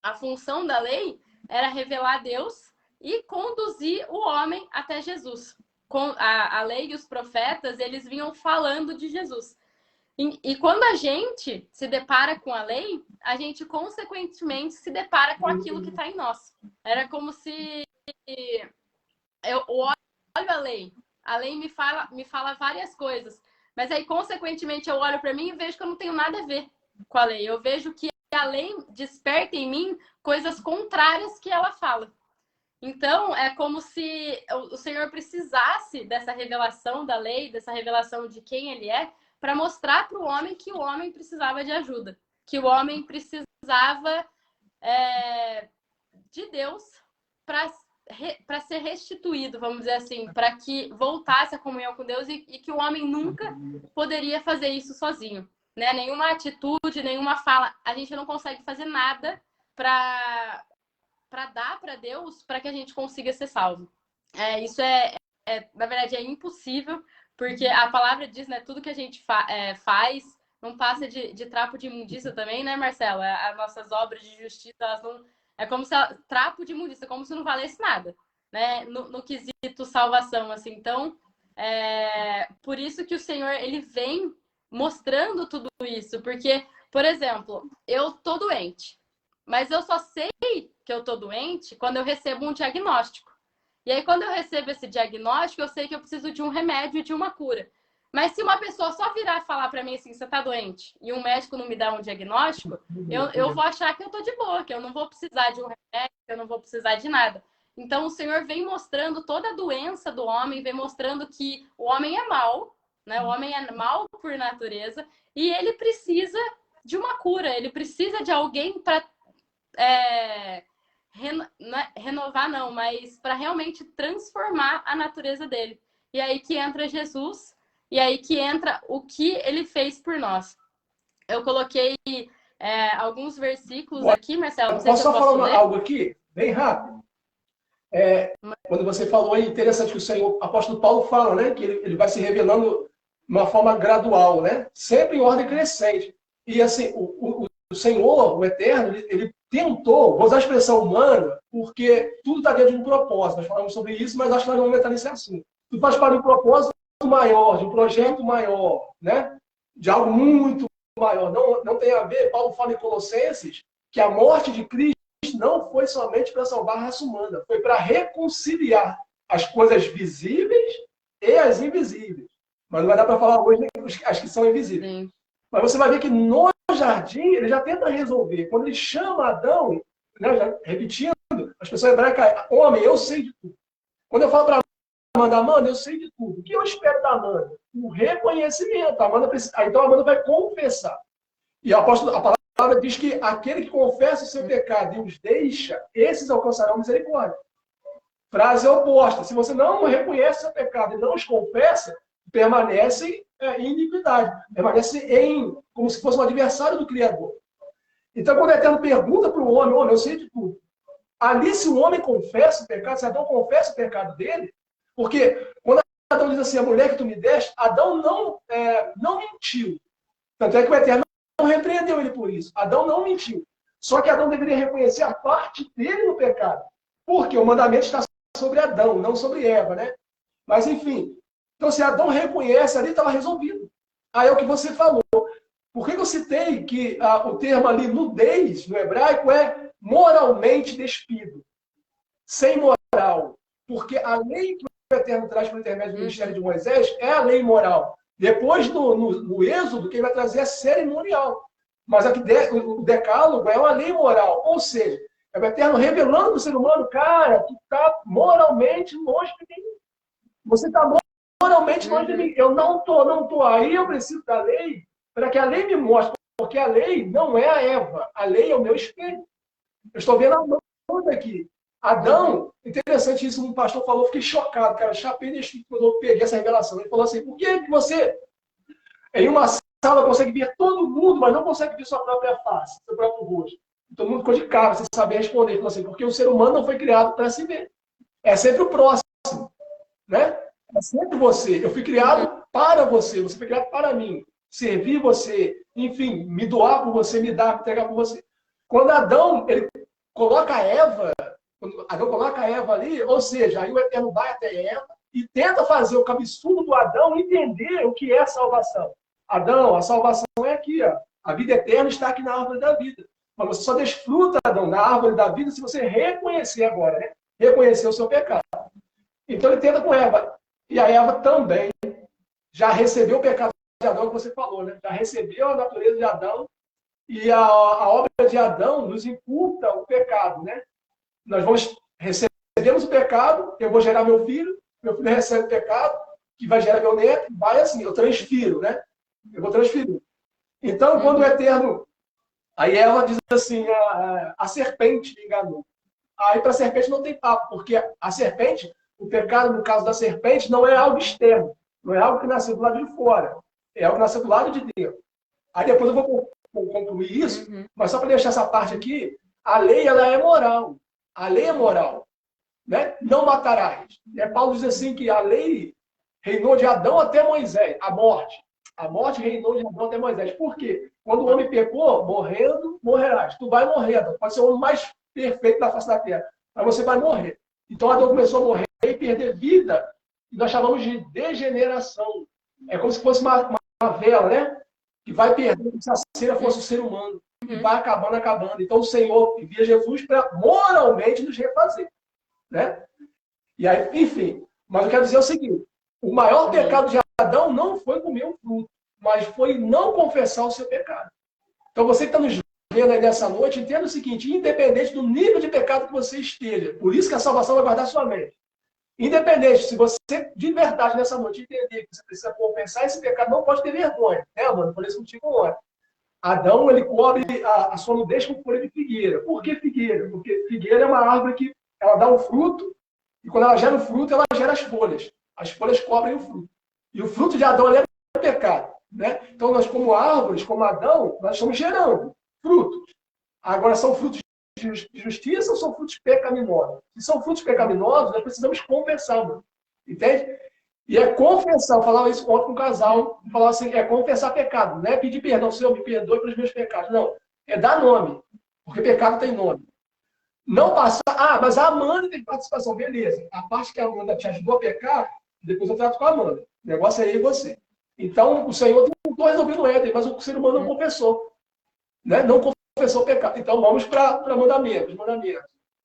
A função da lei era revelar Deus e conduzir o homem até Jesus. A lei e os profetas, eles vinham falando de Jesus. E quando a gente se depara com a lei, a gente consequentemente se depara com aquilo que está em nós. Era como se eu olho a lei me fala várias coisas, mas aí consequentemente eu olho para mim e vejo que eu não tenho nada a ver com a lei. Eu vejo que a lei desperta em mim coisas contrárias que ela fala. Então, é como se o Senhor precisasse dessa revelação da lei, dessa revelação de quem ele é, para mostrar para o homem que o homem precisava de ajuda, que o homem precisava de Deus para ser restituído, vamos dizer assim, para que voltasse a comunhão com Deus e que o homem nunca poderia fazer isso sozinho, né? Nenhuma atitude, nenhuma fala, a gente não consegue fazer nada para dar para Deus para que a gente consiga ser salvo. Isso na verdade, é impossível, porque a palavra diz, né, tudo que a gente faz não passa de trapo de imundícia também, né, Marcelo? As nossas obras de justiça, elas não... É como se trapo de imundícia, como se não valesse nada, né, no quesito salvação, assim. Então, por isso que o Senhor, ele vem mostrando tudo isso, porque, por exemplo, eu tô doente, mas eu só sei que eu tô doente quando eu recebo um diagnóstico. E aí, quando eu recebo esse diagnóstico, eu sei que eu preciso de um remédio e de uma cura. Mas se uma pessoa só virar e falar para mim assim, você tá doente, e um médico não me dá um diagnóstico, eu vou achar que eu tô de boa, que eu não vou precisar de um remédio, que eu não vou precisar de nada. Então, o Senhor vem mostrando toda a doença do homem, vem mostrando que o homem é mau, né? O homem é mau por natureza, e ele precisa de uma cura, ele precisa de alguém para renovar não, mas para realmente transformar a natureza dele. E aí que entra Jesus, e aí que entra o que ele fez por nós. Eu coloquei alguns versículos aqui, Marcelo. Não sei
posso
se eu
só
posso
falar
ler?
algo aqui, bem rápido? Quando você falou aí, interessante que o apóstolo Paulo fala, né, que ele vai se revelando de uma forma gradual, né, sempre em ordem crescente. E assim, o Senhor, o Eterno, ele tentou, vou usar a expressão humana, porque tudo está dentro de um propósito. Nós falamos sobre isso, mas acho que nós não vamos entrar nesse assunto. Tudo faz parte de um propósito maior, de um projeto maior, né? De algo muito maior. Não tem a ver, Paulo fala em Colossenses, que a morte de Cristo não foi somente para salvar a raça humana, foi para reconciliar as coisas visíveis e as invisíveis. Mas não vai dar para falar hoje as que são invisíveis. Sim. Mas você vai ver que no jardim ele já tenta resolver. Quando ele chama Adão, né, já repetindo, as pessoas hebraicas, homem, eu sei de tudo. Quando eu falo para Amanda, Amanda, eu sei de tudo. O que eu espero da Amanda? O reconhecimento. Então a Amanda vai confessar. E a palavra diz que aquele que confessa o seu pecado e os deixa, esses alcançarão misericórdia. Frase oposta. Se você não reconhece o seu pecado e não os confessa, permanece em iniquidade. Permanece como se fosse um adversário do Criador. Então, quando o Eterno pergunta para o homem, homem, eu sei de tudo. Ali, se o homem confessa o pecado, se Adão confessa o pecado dele, porque quando Adão diz assim, a mulher que tu me deste, Adão não mentiu. Tanto é que o Eterno não repreendeu ele por isso. Adão não mentiu. Só que Adão deveria reconhecer a parte dele no pecado. Porque o mandamento está sobre Adão, não sobre Eva, né? Mas, enfim. Então, se Adão reconhece, ali estava resolvido. Aí é o que você falou. Por que eu citei que o termo ali, nudez, no hebraico, é moralmente despido? Sem moral. Porque a lei que o Eterno traz por intermédio do ministério de Moisés é a lei moral. Depois, no Êxodo, quem vai trazer é cerimonial. Mas aqui, o decálogo é uma lei moral. Ou seja, é o Eterno revelando para o ser humano, cara, tu está moralmente longe de mim. Você está moralmente longe de mim. Eu não estou. Aí eu preciso da lei para que a lei me mostre. Porque a lei não é a Eva. A lei é o meu espelho. Eu estou vendo a mão aqui. Adão, interessante isso, um pastor falou, fiquei chocado, cara, chapei de quando eu peguei essa revelação. Ele falou assim, por que você, em uma sala, consegue ver todo mundo, mas não consegue ver sua própria face, seu próprio rosto? Todo mundo ficou de cara, sem saber responder. Ele falou assim, porque o ser humano não foi criado para se ver. É sempre o próximo, né? É sempre você. Eu fui criado para você, você foi criado para mim. Servir você, enfim, me doar por você, me dar, me entregar por você. Quando Adão, ele coloca a Eva, quando Adão coloca a Eva ali, ou seja, aí o Eterno vai até Eva e tenta fazer o cabeçudo do Adão entender o que é a salvação. Adão, a salvação é aqui, ó. A vida eterna está aqui na árvore da vida. Mas você só desfruta, Adão, na árvore da vida se você reconhecer agora, né? Reconhecer o seu pecado. Então ele tenta com Eva. E a Eva também já recebeu o pecado de Adão, que você falou, né? Já recebeu a natureza de Adão. E a obra de Adão nos imputa o pecado, né? Nós recebemos o pecado, eu vou gerar meu filho recebe o pecado, que vai gerar meu neto, vai assim, eu transfiro, né? Eu vou transferir. Então, quando o Eterno... Aí Eva diz assim, a serpente me enganou. Aí para a serpente não tem papo, porque a serpente, o pecado no caso da serpente, não é algo externo, não é algo que nasceu do lado de fora, é algo que nasceu do lado de dentro. Aí depois eu vou concluir isso, mas só para deixar essa parte aqui, a lei ela é moral. A lei é moral. Né? Não matarás. Paulo diz assim que a lei reinou de Adão até Moisés, a morte. A morte reinou de Adão até Moisés. Por quê? Quando o homem pecou, morrendo, morrerás. Tu vai morrer, Adão. Pode ser o homem mais perfeito da face da terra, mas você vai morrer. Então Adão começou a morrer e perder vida, e nós chamamos de degeneração. É como se fosse uma vela, né? Que vai perdendo, como se a cera fosse o ser humano. E vai acabando. Então o Senhor envia Jesus para moralmente nos refazer. Né? E aí, enfim, mas eu quero dizer o seguinte, o maior pecado de Adão não foi comer um fruto, mas foi não confessar o seu pecado. Então você que está nos vendo aí nessa noite, entenda o seguinte, independente do nível de pecado que você esteja, por isso que a salvação vai guardar sua mente. Independente, se você de verdade nessa noite entender que você precisa confessar esse pecado, não pode ter vergonha, né, mano? Por isso contigo ontem. Adão, ele cobre a sua nudez com folha de figueira. Por que figueira? Porque figueira é uma árvore que ela dá um fruto, e quando ela gera o fruto, ela gera as folhas. As folhas cobrem o fruto. E o fruto de Adão é o pecado. Né? Então, nós, como árvores, como Adão, nós estamos gerando frutos. Agora, são frutos de justiça ou são frutos pecaminosos? Se são frutos pecaminosos, nós precisamos confessar. Mano. Entende? E é confessar, eu falava isso ontem com um casal, eu falava assim, é confessar pecado, não é pedir perdão, Senhor, me perdoe pelos meus pecados. Não, é dar nome, porque pecado tem nome. Não passar, mas a Amanda tem participação, beleza. A parte que a Amanda te ajudou a pecar, depois eu trato com a Amanda. O negócio é eu e você. Então, o Senhor tentou resolver no Éden, mas o ser humano não confessou. Né? Não confessou o pecado. Então, vamos para mandamentos.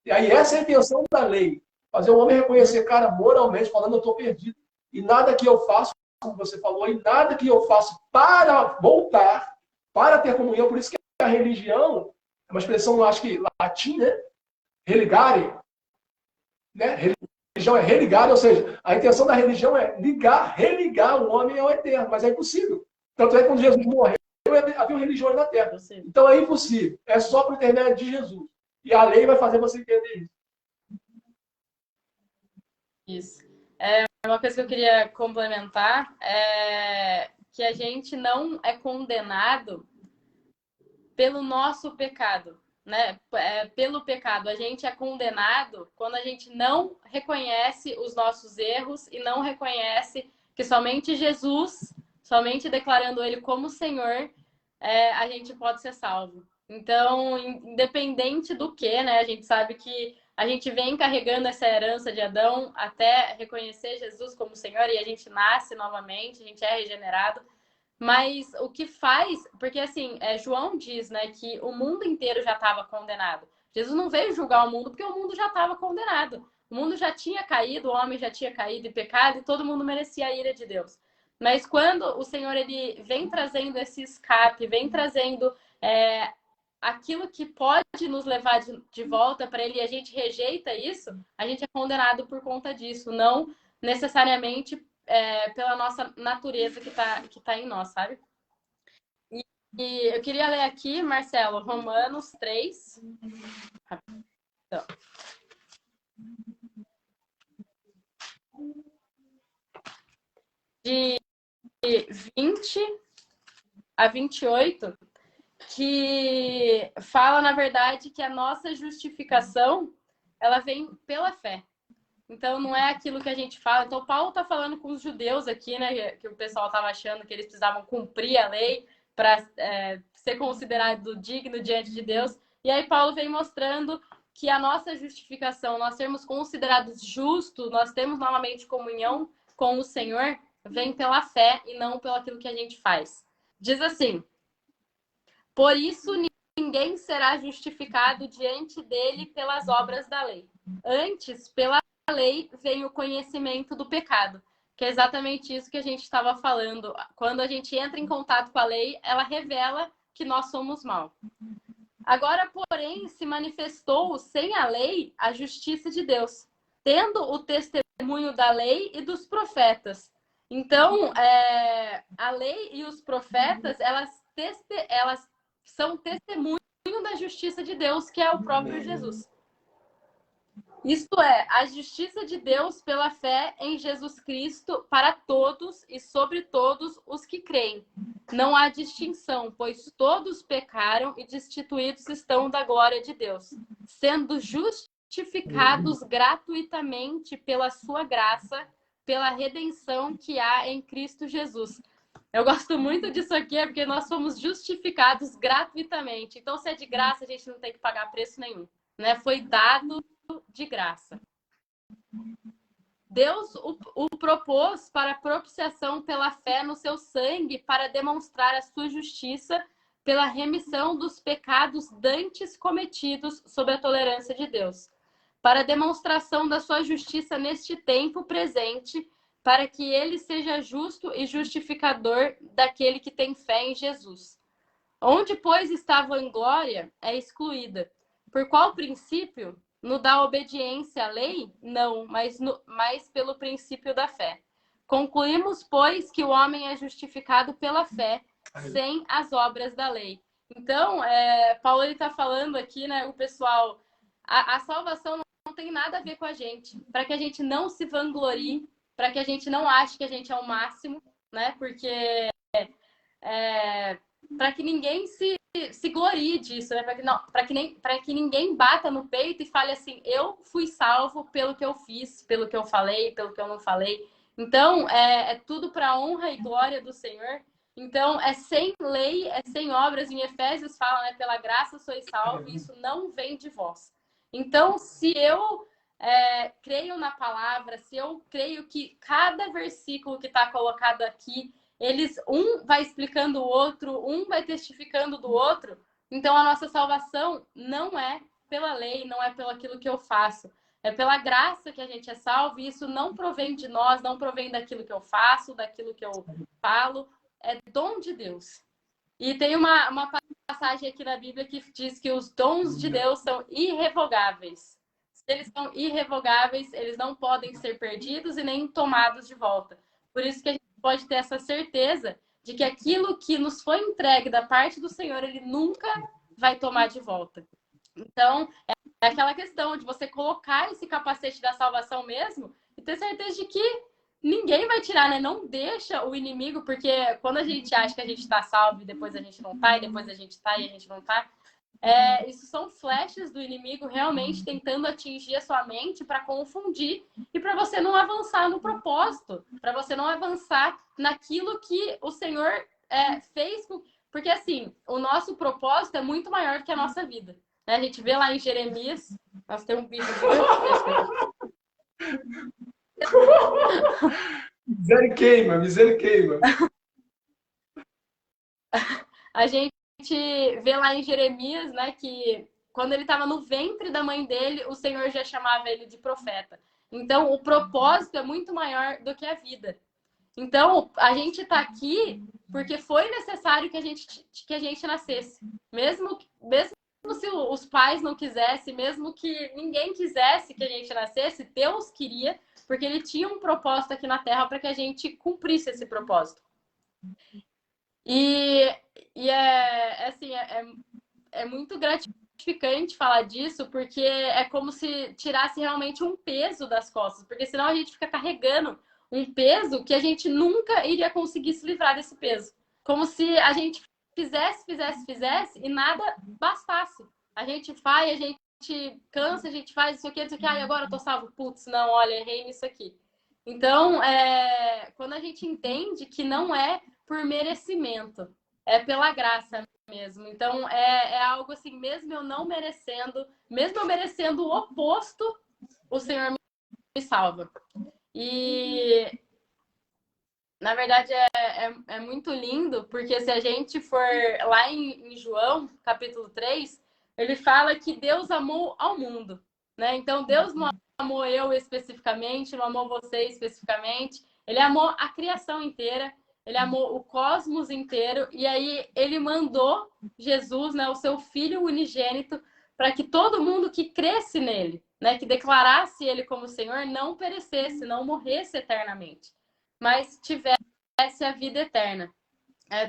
E aí, essa é a intenção da lei. Fazer o homem reconhecer, cara, moralmente, falando, eu estou perdido. E nada que eu faço, como você falou, e nada que eu faço para voltar, para ter comunhão. Por isso que a religião, uma expressão, eu acho que latim, né? Religare, né? Religião é religar, ou seja, a intenção da religião é religar o homem ao eterno, mas é impossível. Tanto é que quando Jesus morreu, havia religiões na Terra. Então é impossível. É só por intermédio de Jesus. E a lei vai fazer você entender isso.
Isso. Uma coisa que eu queria complementar é que a gente não é condenado pelo nosso pecado, né? Pelo pecado. A gente é condenado quando a gente não reconhece os nossos erros e não reconhece que somente Jesus, somente declarando Ele como Senhor, a gente pode ser salvo. Então, independente do que, né? A gente sabe que a gente vem carregando essa herança de Adão até reconhecer Jesus como Senhor e a gente nasce novamente, a gente é regenerado. Mas o que faz, porque assim, João diz, né, que o mundo inteiro já estava condenado. Jesus não veio julgar o mundo porque o mundo já estava condenado. O mundo já tinha caído, o homem já tinha caído em pecado e todo mundo merecia a ira de Deus. Mas quando o Senhor ele vem trazendo esse escape, vem trazendo aquilo que pode nos levar de volta para Ele e a gente rejeita isso, a gente é condenado por conta disso, não necessariamente pela nossa natureza que tá em nós, sabe? E eu queria ler aqui, Marcelo, Romanos 3. Então. De 20 a 28, que fala, na verdade, que a nossa justificação, ela vem pela fé. Então, não é aquilo que a gente fala. Então, Paulo está falando com os judeus aqui, né? Que o pessoal estava achando que eles precisavam cumprir a lei para ser considerado digno diante de Deus. E aí, Paulo vem mostrando que a nossa justificação, nós sermos considerados justos, nós temos novamente comunhão com o Senhor, vem pela fé e não pelo aquilo que a gente faz. Diz assim: por isso, ninguém será justificado diante dele pelas obras da lei. Antes, pela lei vem o conhecimento do pecado, que é exatamente isso que a gente estava falando. Quando a gente entra em contato com a lei, ela revela que nós somos mal. Agora, porém, se manifestou sem a lei a justiça de Deus, tendo o testemunho da lei e dos profetas. Então, a lei e os profetas, elas são testemunho da justiça de Deus, que é o próprio Jesus. Isto é, a justiça de Deus pela fé em Jesus Cristo para todos e sobre todos os que creem. Não há distinção, pois todos pecaram e destituídos estão da glória de Deus, sendo justificados gratuitamente pela sua graça, pela redenção que há em Cristo Jesus. Eu gosto muito disso aqui, porque nós somos justificados gratuitamente. Então, se é de graça, a gente não tem que pagar preço nenhum, né? Foi dado de graça. Deus o propôs para propiciação pela fé no seu sangue, para demonstrar a sua justiça pela remissão dos pecados dantes cometidos sob a tolerância de Deus, para demonstração da sua justiça neste tempo presente, para que ele seja justo e justificador daquele que tem fé em Jesus. Onde, pois, está a vanglória, é excluída. Por qual princípio? No da obediência à lei? Não, mas pelo princípio da fé. Concluímos, pois, que o homem é justificado pela fé, sem as obras da lei. Então, Paulo está falando aqui, né, o pessoal, a salvação não tem nada a ver com a gente, para que a gente não se vanglorie, para que a gente não ache que a gente é o máximo, né, porque para que ninguém se glorie disso, né? Para que ninguém bata no peito e fale assim, eu fui salvo pelo que eu fiz, pelo que eu falei, pelo que eu não falei. Então, é tudo para a honra e glória do Senhor. Então, é sem lei, é sem obras. Em Efésios fala, né? Pela graça sois salvos, e isso não vem de vós. Então, se eu creio na palavra, se eu creio que cada versículo que está colocado aqui, um vai explicando o outro, um vai testificando do outro. Então, a nossa salvação não é pela lei, não é pelo aquilo que eu faço. É pela graça que a gente é salvo, e isso não provém de nós, não provém daquilo que eu faço, daquilo que eu falo. É dom de Deus. E tem uma passagem aqui na Bíblia que diz que os dons de Deus são irrevogáveis. Se eles são irrevogáveis, eles não podem ser perdidos e nem tomados de volta. Por isso que a gente pode ter essa certeza de que aquilo que nos foi entregue da parte do Senhor, Ele nunca vai tomar de volta. Então, é aquela questão de você colocar esse capacete da salvação mesmo e ter certeza de que ninguém vai tirar, né? Não deixa o inimigo, porque quando a gente acha que a gente está salvo e depois a gente não tá, e depois a gente tá e a gente não tá, isso são flechas do inimigo realmente tentando atingir a sua mente para confundir e para você não avançar no propósito, para você não avançar naquilo que o Senhor fez. Porque, assim, o nosso propósito é muito maior do que a nossa vida. Né? A gente vê lá em Jeremias, nós temos um bicho gigante.
Misericórdia.
A gente vê lá em Jeremias, né, que quando ele estava no ventre da mãe dele, o Senhor já chamava ele de profeta. Então, o propósito é muito maior do que a vida. Então, a gente está aqui porque foi necessário que a gente nascesse. Mesmo se os pais não quisessem, mesmo que ninguém quisesse que a gente nascesse, Deus queria, porque Ele tinha um propósito aqui na Terra para que a gente cumprisse esse propósito. E é muito gratificante falar disso, porque é como se tirasse realmente um peso das costas, porque senão a gente fica carregando um peso que a gente nunca iria conseguir se livrar desse peso. Como se a gente fizesse e nada bastasse. A gente faz, a gente cansa, a gente faz isso aqui, e agora eu tô salvo. Putz, não, olha, errei nisso aqui. Então, quando a gente entende que não é por merecimento, é pela graça mesmo. Então, é algo assim, mesmo eu não merecendo, mesmo eu merecendo o oposto, o Senhor me salva. E, na verdade, é muito lindo, porque se a gente for lá em João, capítulo 3, ele fala que Deus amou ao mundo, né? Então, Deus não amou eu especificamente, não amou você especificamente, ele amou a criação inteira, ele amou o cosmos inteiro, e aí ele mandou Jesus, né, o seu Filho unigênito, para que todo mundo que cresce nele, né, que declarasse ele como Senhor, não perecesse, não morresse eternamente, mas tivesse a vida eterna.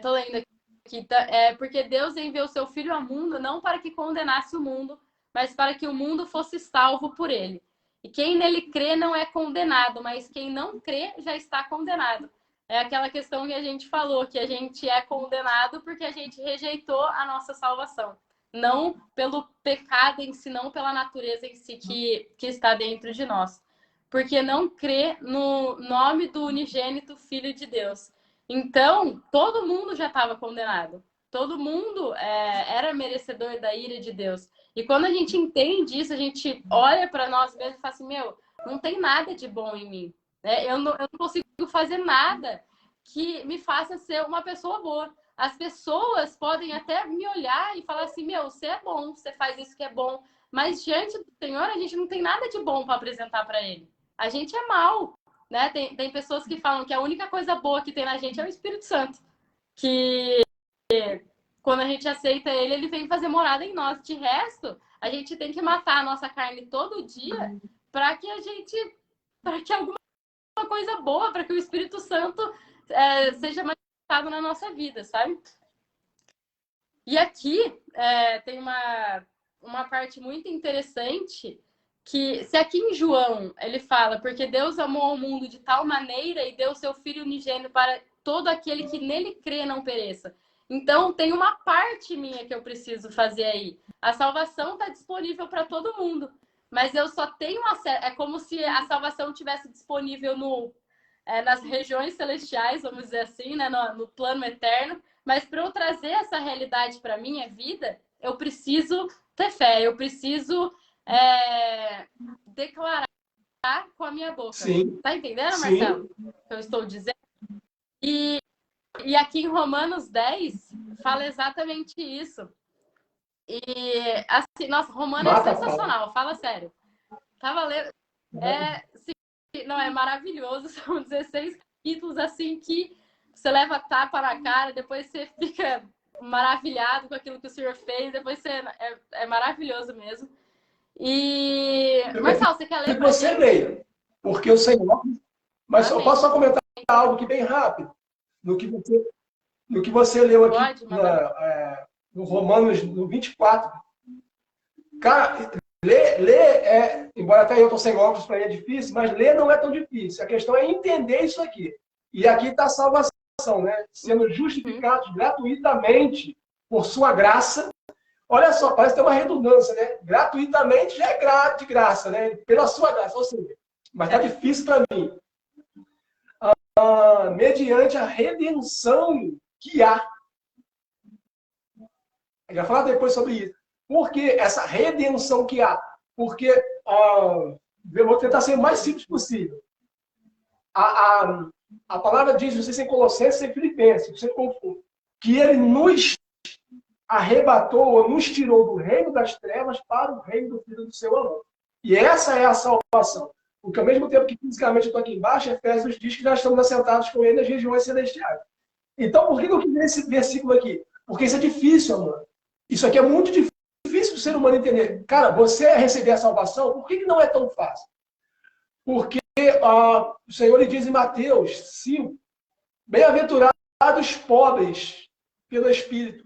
Tô lendo aqui, porque Deus enviou seu Filho ao mundo não para que condenasse o mundo, mas para que o mundo fosse salvo por ele. E quem nele crê não é condenado, mas quem não crê já está condenado. É aquela questão que a gente falou, que a gente é condenado porque a gente rejeitou a nossa salvação. Não pelo pecado em si, não pela natureza em si que está dentro de nós. Porque não crê no nome do unigênito Filho de Deus. Então, todo mundo já estava condenado. Todo mundo era merecedor da ira de Deus. E quando a gente entende isso, a gente olha para nós mesmos e fala assim, não tem nada de bom em mim. Eu não consigo fazer nada que me faça ser uma pessoa boa. As pessoas podem até me olhar e falar assim, você é bom, você faz isso que é bom. Mas diante do Senhor, a gente não tem nada de bom para apresentar para Ele. A gente é mau. Né? Tem pessoas que falam que a única coisa boa que tem na gente é o Espírito Santo. Que quando a gente aceita ele, ele vem fazer morada em nós. De resto, a gente tem que matar a nossa carne todo dia para que alguma coisa boa, para que o Espírito Santo seja manifestado na nossa vida, sabe? E aqui tem uma parte muito interessante, que se aqui em João ele fala, porque Deus amou o mundo de tal maneira e deu seu Filho unigênito para todo aquele que nele crê não pereça. Então tem uma parte minha que eu preciso fazer aí. A salvação está disponível para todo mundo, mas eu só tenho acesso. É como se a salvação tivesse disponível nas regiões celestiais, vamos dizer assim, né, no plano eterno. Mas para eu trazer essa realidade para minha vida, eu preciso ter fé, eu preciso declarar com a minha boca.
Sim.
Tá entendendo,
Sim.
Marcelo? O que eu estou dizendo? E aqui em Romanos 10 fala exatamente isso. E assim, nossa, Romano é sensacional, fala sério. Tava lendo. Não, é maravilhoso. São 16 capítulos assim que você leva tapa na cara, depois você fica maravilhado com aquilo que o senhor fez. Depois você é maravilhoso mesmo. E Marcelo, você quer ler pra
você
gente?
leia, porque o Senhor... Mas eu posso só comentar algo aqui bem rápido, no que você leu aqui no Romanos, no 24. Cara, ler embora até eu estou sem óculos, para ele é difícil, mas ler não é tão difícil. A questão é entender isso aqui. E aqui está a salvação, né? Sendo justificados gratuitamente por sua graça. Olha só, parece ter uma redundância, né? Gratuitamente já é de graça, né? Pela sua graça, ou seja, mas está difícil para mim. Mediante a redenção que há. Eu já falar depois sobre isso. Por que essa redenção que há? Porque, eu vou tentar ser o mais simples possível. A palavra diz, não sei se é em Colossenses ou em Filipenses, você confunde, que ele nos arrebatou ou nos tirou do reino das trevas para o reino do Filho do seu amor. E essa é a salvação. Porque ao mesmo tempo que fisicamente eu estou aqui embaixo, Efésios diz que nós estamos assentados com ele nas regiões celestiais. Então, por que eu quis ler esse versículo aqui? Porque isso é difícil, mano. Isso aqui é muito difícil do ser humano entender. Cara, você receber a salvação, por que não é tão fácil? Porque o Senhor lhe diz em Mateus 5, bem-aventurados pobres pelo Espírito.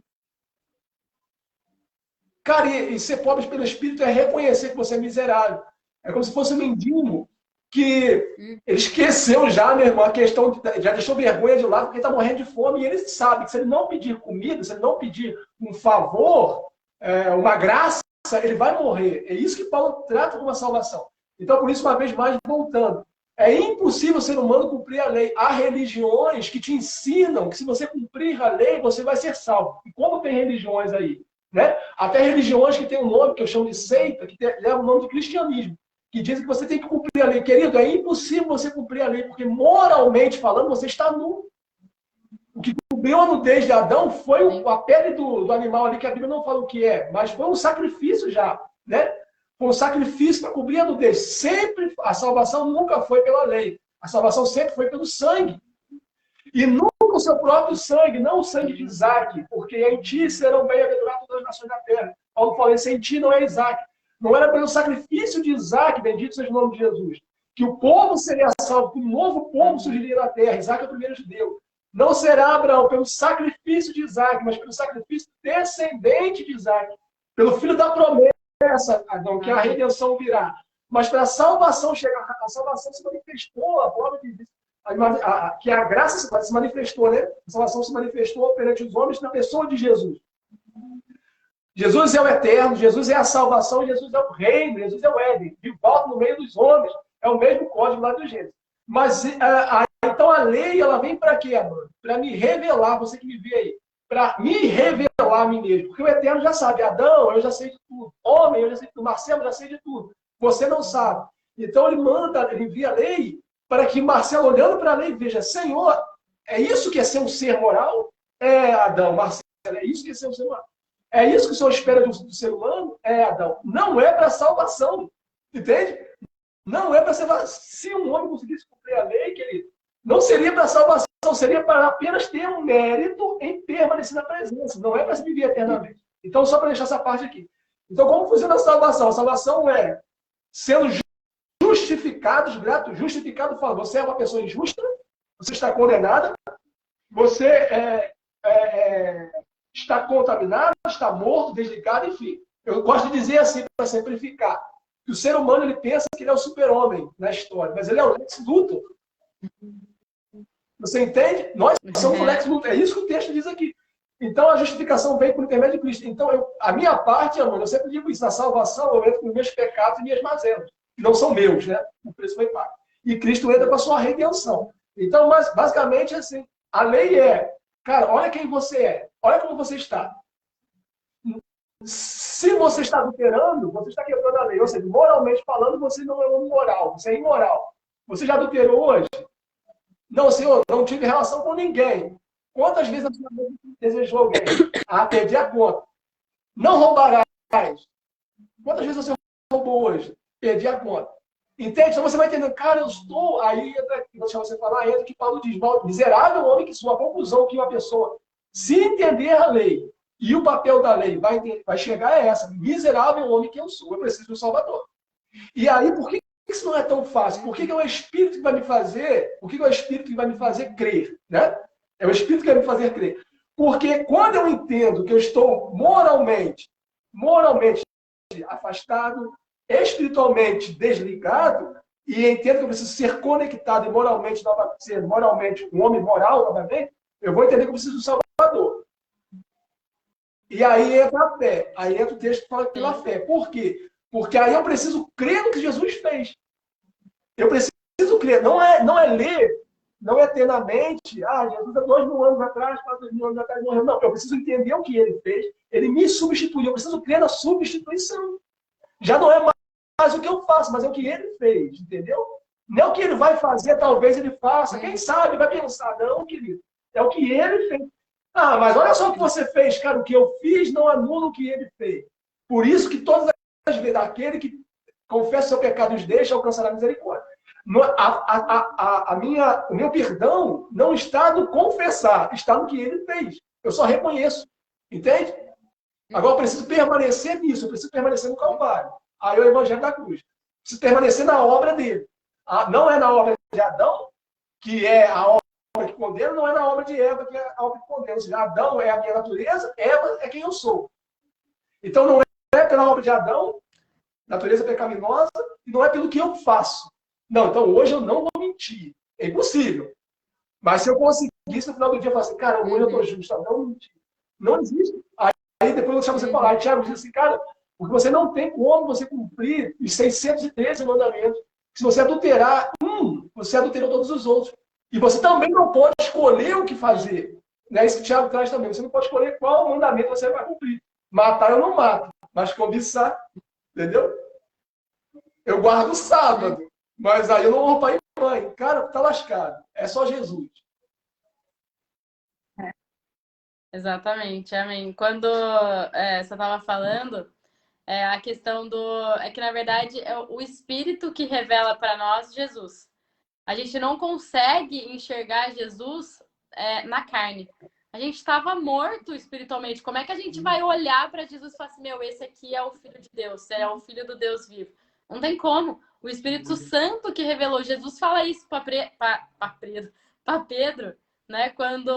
Cara, e ser pobre pelo Espírito é reconhecer que você é miserável. É como se fosse um mendigo que ele esqueceu já, meu irmão, a questão, já deixou vergonha de lado, porque está morrendo de fome, e ele sabe que se ele não pedir comida, se ele não pedir um favor, uma graça, ele vai morrer. É isso que Paulo trata como uma salvação. Então, por isso, uma vez mais, voltando. É impossível o ser humano cumprir a lei. Há religiões que te ensinam que se você cumprir a lei, você vai ser salvo. E como tem religiões aí? Né? Até religiões que têm um nome, que eu chamo de seita, que leva o nome de cristianismo, que dizem que você tem que cumprir a lei. Querido, é impossível você cumprir a lei, porque moralmente falando, você está nu. O que cobriu a nudez de Adão foi a pele do animal ali, que a Bíblia não fala o que é, mas foi um sacrifício já, né? Foi um sacrifício para cobrir a nudez. Sempre, a salvação nunca foi pela lei. A salvação sempre foi pelo sangue. E nunca o seu próprio sangue, não o sangue de Isaac, porque em ti serão bem-aventuradas todas as nações da terra. Paulo falou, esse em ti não é Isaac. Não era pelo sacrifício de Isaac, bendito seja o nome de Jesus, que o povo seria salvo, que um novo povo surgiria na terra. Isaac é o primeiro judeu. Não será, Abraão, pelo sacrifício de Isaac, mas pelo sacrifício descendente de Isaac. Pelo filho da promessa, Adão, que a redenção virá. Mas para a salvação chegar, a salvação se manifestou, a prova de que a graça se manifestou, né? A salvação se manifestou perante os homens na pessoa de Jesus. Jesus é o eterno, Jesus é a salvação, Jesus é o reino, Jesus é o Éden, de volta no meio dos homens. É o mesmo código lá do Gênesis. Mas, então, a lei, ela vem para quê, amor? Para me revelar, você que me vê aí, para me revelar a mim mesmo. Porque o eterno já sabe, Adão, eu já sei de tudo. Homem, eu já sei de tudo. Marcelo, eu já sei de tudo. Você não sabe. Então, ele envia a lei para que Marcelo, olhando para a lei, veja, Senhor, é isso que é ser um ser moral? É, Adão, Marcelo, é isso que é ser um ser moral. É isso que o Senhor espera do ser humano? É, Adão. Não é para salvação. Entende? Não é para salvação. Se um homem conseguisse cumprir a lei, querido, não seria para salvação, seria para apenas ter um mérito em permanecer na presença. Não é para se viver eternamente. Então, só para deixar essa parte aqui. Então, como funciona a salvação? A salvação é sendo justificados, justificado fala, você é uma pessoa injusta, você está condenada, você está contaminado, está morto, desligado, enfim. Eu gosto de dizer assim, para simplificar, que o ser humano ele pensa que ele é o super-homem na história, mas ele é o Lex Luthor. Você entende? Nós somos o Lex Luthor. É isso que o texto diz aqui. Então, a justificação vem por intermédio de Cristo. Então, a minha parte, amor, eu sempre digo isso, na salvação eu entro com meus pecados e minhas mazelas, que não são meus, né? O preço foi pago. E Cristo entra com a sua redenção. Então, mas, basicamente, assim, a lei é, cara, olha quem você é, olha como você está. Se você está adulterando, você está quebrando a lei. Ou seja, moralmente falando, você não é um moral, você é imoral. Você já adulterou hoje? Não, senhor, não tive relação com ninguém. Quantas vezes a sua vida desejou alguém? Perdi a conta. Não roubarás. Quantas vezes você roubou hoje? Perdi a conta. Entende? Então você vai entendendo, cara, eu estou. Aí entra, deixa você falar, entra que Paulo diz, miserável homem que sua conclusão que uma pessoa Se entender a lei e o papel da lei vai chegar a essa, miserável homem que eu sou, eu preciso de um Salvador. E aí, por que isso não é tão fácil? Por que é o Espírito que vai me fazer, por que é o Espírito que vai me fazer crer? Né? É o Espírito que vai me fazer crer. Porque quando eu entendo que eu estou moralmente afastado, espiritualmente desligado, e entendo que eu preciso ser conectado e moralmente, ser moralmente um homem moral novamente, eu vou entender que eu preciso do Salvador. E aí entra a fé. Aí entra o texto que fala pela fé. Por quê? Porque aí eu preciso crer no que Jesus fez. Eu preciso crer. Não é ler, não é ter na mente, Jesus há 2.000 anos atrás, 4.000 anos atrás morreu. Não, eu preciso entender o que ele fez. Ele me substituiu. Eu preciso crer na substituição. Já não é mais o que eu faço, mas é o que ele fez, entendeu? Não é o que ele vai fazer, talvez ele faça. Quem sabe vai pensar, não, querido. É o que ele fez. Mas olha só o que você fez, cara. O que eu fiz não anula o que ele fez. Por isso que todas as vezes, aquele que confessa seu pecado e os deixa, alcançará a misericórdia. O meu perdão não está no confessar, está no que ele fez. Eu só reconheço. Entende? Agora eu preciso permanecer nisso, eu preciso permanecer no Calvário. Aí é o Evangelho da Cruz. Preciso permanecer na obra dele. Não é na obra de Adão, que é a obra que condena, não é na obra de Eva, que é a obra que condena. Ou seja, Adão é a minha natureza, Eva é quem eu sou. Então não é pela obra de Adão, natureza pecaminosa, e não é pelo que eu faço. Não, então hoje eu não vou mentir. É impossível. Mas se eu conseguisse no final do dia falar assim, cara, hoje eu estou justo, não mentir. Não existe. Aí depois eu deixar você falar, Tiago diz assim, cara, porque você não tem como você cumprir os 613 mandamentos. Se você adulterar você adulterou todos os outros. E você também não pode escolher o que fazer. É isso que o Tiago traz também. Você não pode escolher qual mandamento você vai cumprir. Matar eu não mato, mas cobiçar, entendeu? Eu guardo o sábado, mas aí eu não vou pai e mãe. Cara, tá lascado. É só Jesus.
Exatamente, amém. Quando você estava falando, a questão do... É que, na verdade, é o Espírito que revela para nós Jesus. A gente não consegue enxergar Jesus na carne. A gente estava morto espiritualmente. Como é que a gente vai olhar para Jesus e falar assim, meu, esse aqui é o Filho de Deus, é o Filho do Deus vivo? Não tem como. O Espírito Santo que revelou. Jesus fala isso para Pedro, né? Quando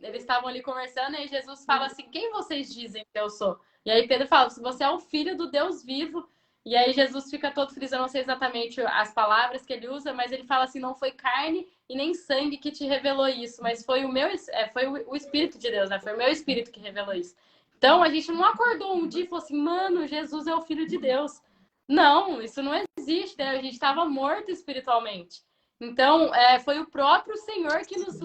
eles estavam ali conversando, e Jesus fala assim, quem vocês dizem que eu sou? E aí Pedro fala, você é o Filho do Deus vivo. E aí Jesus fica todo feliz, eu não sei exatamente as palavras que ele usa, mas ele fala assim, não foi carne e nem sangue que te revelou isso, mas foi o Espírito de Deus, né? Foi o meu Espírito que revelou isso. Então a gente não acordou um dia e falou assim, mano, Jesus é o Filho de Deus. Não, isso não existe, né? A gente estava morto espiritualmente. Então foi o próprio Senhor que nos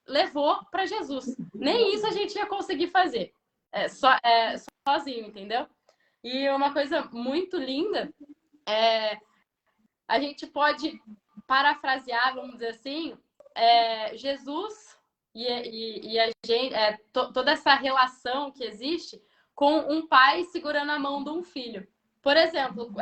levou para Jesus. Nem isso a gente ia conseguir fazer, sozinho, entendeu? E uma coisa muito linda a gente pode parafrasear, vamos dizer assim, Jesus e a gente, toda essa relação que existe com um pai segurando a mão de um filho. Por exemplo,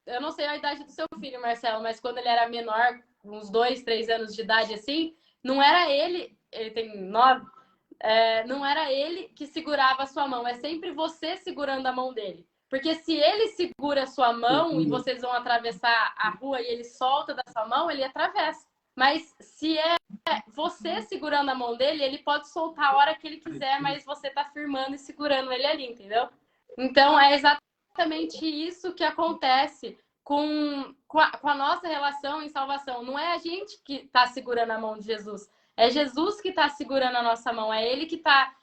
eu não sei a idade do seu filho, Marcelo, mas quando ele era menor, uns 2, 3 anos de idade assim, não era ele tem 9, não era ele que segurava a sua mão, é sempre você segurando a mão dele. Porque se ele segura a sua mão e vocês vão atravessar a rua e ele solta da sua mão, ele atravessa. Mas se é você segurando a mão dele, ele pode soltar a hora que ele quiser, mas você tá firmando e segurando ele ali, entendeu? Então é exatamente isso que acontece com a nossa relação em salvação. Não é a gente que tá segurando a mão de Jesus. É Jesus que está segurando a nossa mão, é Ele que está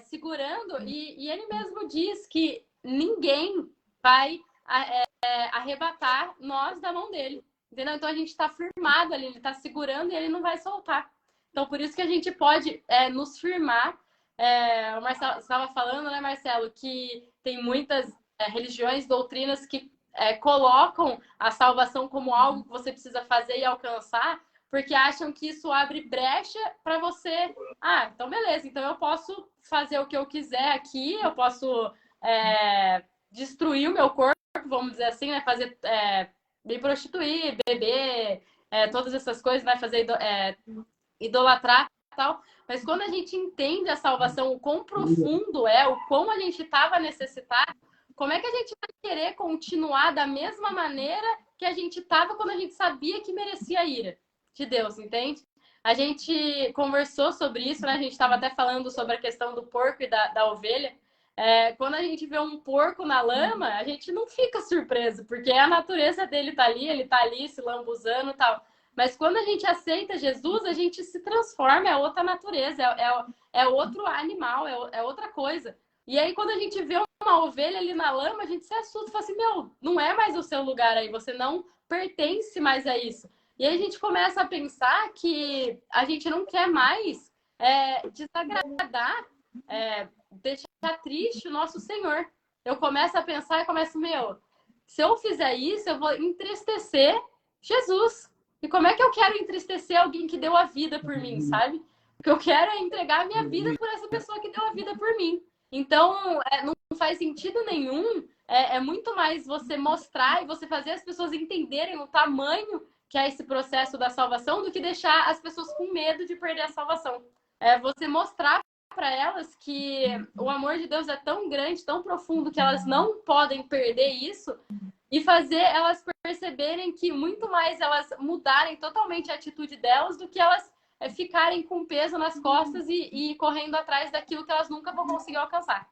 segurando, e Ele mesmo diz que ninguém vai arrebatar nós da mão dele, entendeu? Então a gente está firmado ali, Ele está segurando e Ele não vai soltar. Então por isso que a gente pode nos firmar. O Marcelo estava falando, né, Marcelo, que tem muitas religiões, doutrinas que colocam a salvação como algo que você precisa fazer e alcançar, porque acham que isso abre brecha para você. Então beleza, então eu posso fazer o que eu quiser aqui, eu posso destruir o meu corpo, vamos dizer assim, né? Fazer, me prostituir, beber, todas essas coisas, né? Fazer idolatrar tal. Mas quando a gente entende a salvação, o quão profundo é, o quão a gente estava necessitado, como é que a gente vai querer continuar da mesma maneira que a gente estava quando a gente sabia que merecia a ira de Deus, entende? A gente conversou sobre isso, né? A gente estava até falando sobre a questão do porco e da ovelha. Quando a gente vê um porco na lama, a gente não fica surpreso, porque a natureza dele tá ali, ele tá ali se lambuzando e tal. Mas quando a gente aceita Jesus, a gente se transforma, é outra natureza, é outro animal, é outra coisa. E aí, quando a gente vê uma ovelha ali na lama, a gente se assusta, fala assim, meu, não é mais o seu lugar aí, você não pertence mais a isso. E aí a gente começa a pensar que a gente não quer mais desagradar, deixar triste o nosso Senhor. Eu começo a pensar e começo, meu, se eu fizer isso, eu vou entristecer Jesus. E como é que eu quero entristecer alguém que deu a vida por mim, sabe? O que eu quero é entregar a minha vida por essa pessoa que deu a vida por mim. Então, não faz sentido nenhum. É muito mais você mostrar e você fazer as pessoas entenderem o tamanho que é esse processo da salvação do que deixar as pessoas com medo de perder a salvação. É você mostrar para elas que o amor de Deus é tão grande, tão profundo, que elas não podem perder isso e fazer elas perceberem que muito mais elas mudarem totalmente a atitude delas do que elas ficarem com peso nas costas e correndo atrás daquilo que elas nunca vão conseguir alcançar.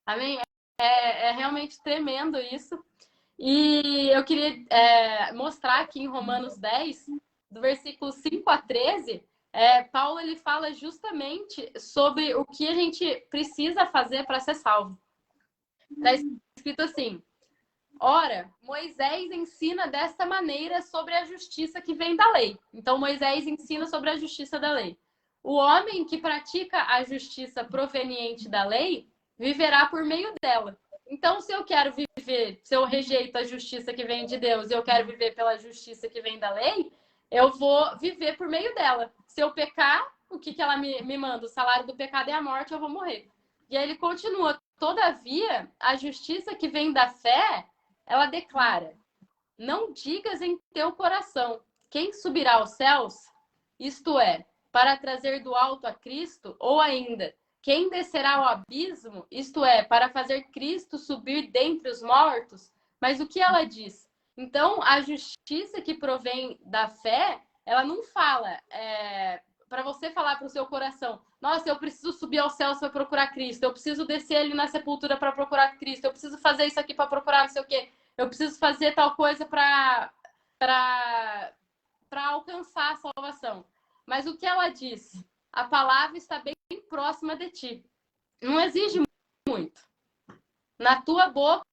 Amém? É realmente tremendo isso. E eu queria mostrar aqui em Romanos 10, do versículo 5 a 13, Paulo ele fala justamente sobre o que a gente precisa fazer para ser salvo. Está escrito assim: ora, Moisés ensina desta maneira sobre a justiça que vem da lei. Então, Moisés ensina sobre a justiça da lei. O homem que pratica a justiça proveniente da lei viverá por meio dela. Então, se eu quero viver, se eu rejeito a justiça que vem de Deus e eu quero viver pela justiça que vem da lei, eu vou viver por meio dela. Se eu pecar, o que ela me manda? O salário do pecado é a morte, eu vou morrer. E aí ele continua: todavia, a justiça que vem da fé, ela declara: não digas em teu coração, quem subirá aos céus? Isto é, para trazer do alto a Cristo, ou ainda, quem descerá ao abismo? Isto é, para fazer Cristo subir dentre os mortos? Mas o que ela diz? Então, a justiça que provém da fé, ela não fala para você falar para o seu coração: nossa, eu preciso subir aos céus para procurar Cristo, eu preciso descer ali na sepultura para procurar Cristo, eu preciso fazer isso aqui para procurar não sei o quê, eu preciso fazer tal coisa para alcançar a salvação. Mas o que ela diz? A palavra está bem próxima de ti. Não exige muito. Na tua boca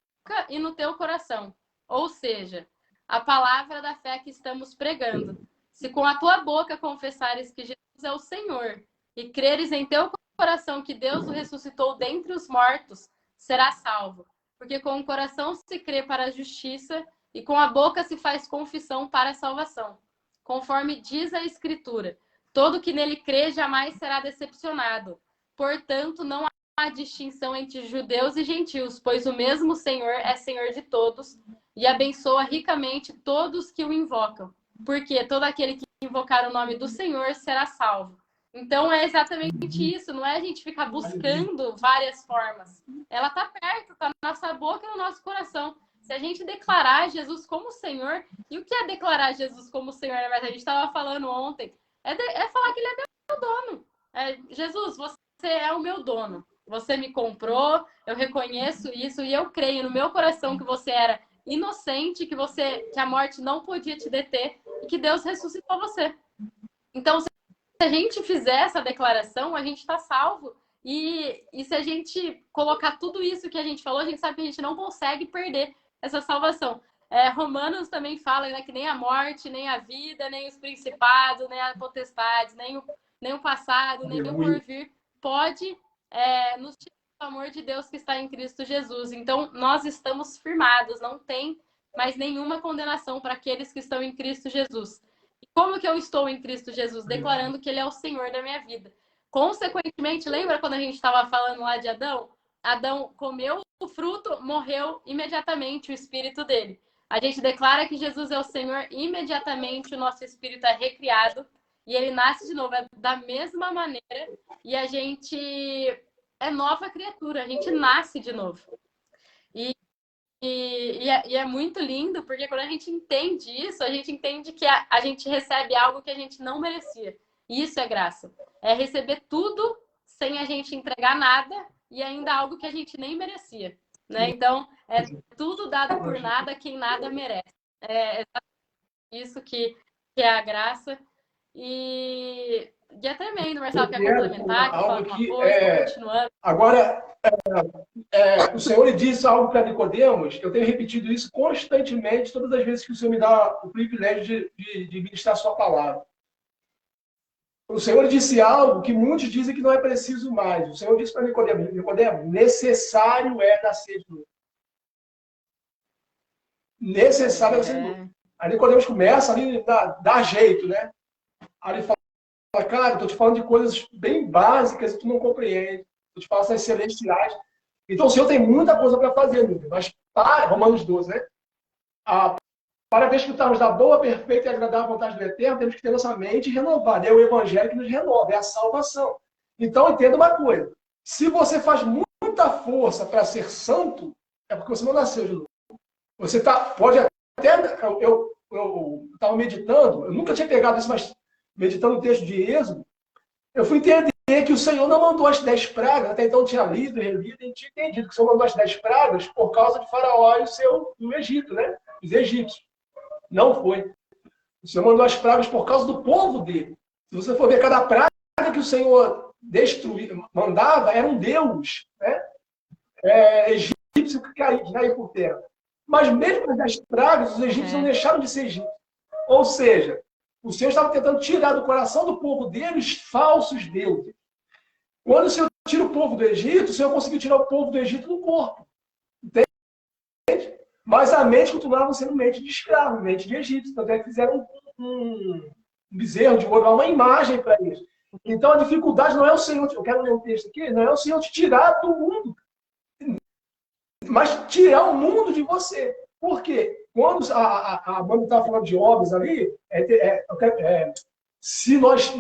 e no teu coração. Ou seja, a palavra da fé que estamos pregando. Se com a tua boca confessares que Jesus é o Senhor e creres em teu coração que Deus o ressuscitou dentre os mortos, serás salvo. Porque com o coração se crê para a justiça e com a boca se faz confissão para a salvação. Conforme diz a Escritura, todo que nele crê jamais será decepcionado. Portanto, não há distinção entre judeus e gentios, pois o mesmo Senhor é Senhor de todos e abençoa ricamente todos que o invocam. Porque todo aquele que invocar o nome do Senhor será salvo. Então, é exatamente isso. Não é a gente ficar buscando várias formas. Ela está perto, está na nossa boca e no nosso coração. Se a gente declarar Jesus como Senhor, e o que é declarar Jesus como Senhor? Na verdade, a gente estava falando ontem, é falar que Ele é meu dono. Jesus, você é o meu dono. Você me comprou, eu reconheço isso e eu creio no meu coração que você era inocente, que a morte não podia te deter e que Deus ressuscitou você. Então, se a gente fizer essa declaração, a gente está salvo. E se a gente colocar tudo isso que a gente falou, a gente sabe que a gente não consegue perder essa salvação. Romanos também fala, né, que nem a morte, nem a vida, nem os principados, nem as potestades, nem o passado, nem o porvir pode nos tirar do amor de Deus que está em Cristo Jesus. Então, nós estamos firmados, não tem mais nenhuma condenação para aqueles que estão em Cristo Jesus. E como que eu estou em Cristo Jesus? Declarando que Ele é o Senhor da minha vida. Consequentemente, lembra quando a gente estava falando lá de Adão? Adão comeu o fruto, morreu imediatamente o espírito dele. A gente declara que Jesus é o Senhor, imediatamente o nosso espírito é recriado e ele nasce de novo. É da mesma maneira, e a gente é nova criatura, a gente nasce de novo. E é muito lindo, porque quando a gente entende isso, a gente entende que a gente recebe algo que a gente não merecia. E isso é graça. É receber tudo sem a gente entregar nada e ainda algo que a gente nem merecia. Né? Então, é tudo dado por nada, quem nada merece. É isso que é a graça. E é tremendo, Marcelo, quer complementar, quer falar alguma coisa, continuando.
Agora, o Senhor lhe disse algo para Nicodemos, eu tenho repetido isso constantemente, todas as vezes que o Senhor me dá o privilégio de ministrar a sua palavra. O Senhor disse algo que muitos dizem que não é preciso mais. O Senhor disse para Nicodemos, necessário é nascer de novo. Necessário é nascer de novo. Aí Nicodemos começa ali a dar jeito, né? Aí ele fala, cara, estou te falando de coisas bem básicas e tu não compreende. Tu te fala essas celestiais. Então o Senhor tem muita coisa para fazer, meu. Mas para, Romanos 12, né? Para desfrutarmos da boa, perfeita e agradável vontade do Eterno, temos que ter nossa mente renovada. É o Evangelho que nos renova, é a salvação. Então, entenda uma coisa. Se você faz muita força para ser santo, é porque você não nasceu de novo. Você pode até... Eu estava meditando, eu nunca tinha pegado isso, mas meditando o texto de Êxodo, eu fui entender que o Senhor não mandou as 10 pragas, até então eu tinha lido e relido, e tinha entendido que o Senhor mandou as 10 pragas por causa de Faraó e o Egito, né? Os egípcios. Não foi. O Senhor mandou as pragas por causa do povo dele. Se você for ver, cada praga que o Senhor mandava era um deus, né? Egípcio que caía por terra. Mas mesmo com as 10 pragas, os egípcios não deixaram de ser egípcios. Ou seja, o Senhor estava tentando tirar do coração do povo deles falsos deuses. Quando o Senhor tira o povo do Egito, o Senhor conseguiu tirar o povo do Egito do corpo. Entende? Mas a mente continuava sendo mente de escravo, mente de egípcio. Tanto é que fizeram um bezerro de ouro, uma imagem para eles. Então a dificuldade não é o Senhor, eu quero ler um texto aqui, não é o Senhor te tirar do mundo, mas tirar o mundo de você. Por quê? Quando a banda estava falando de obras ali, se nós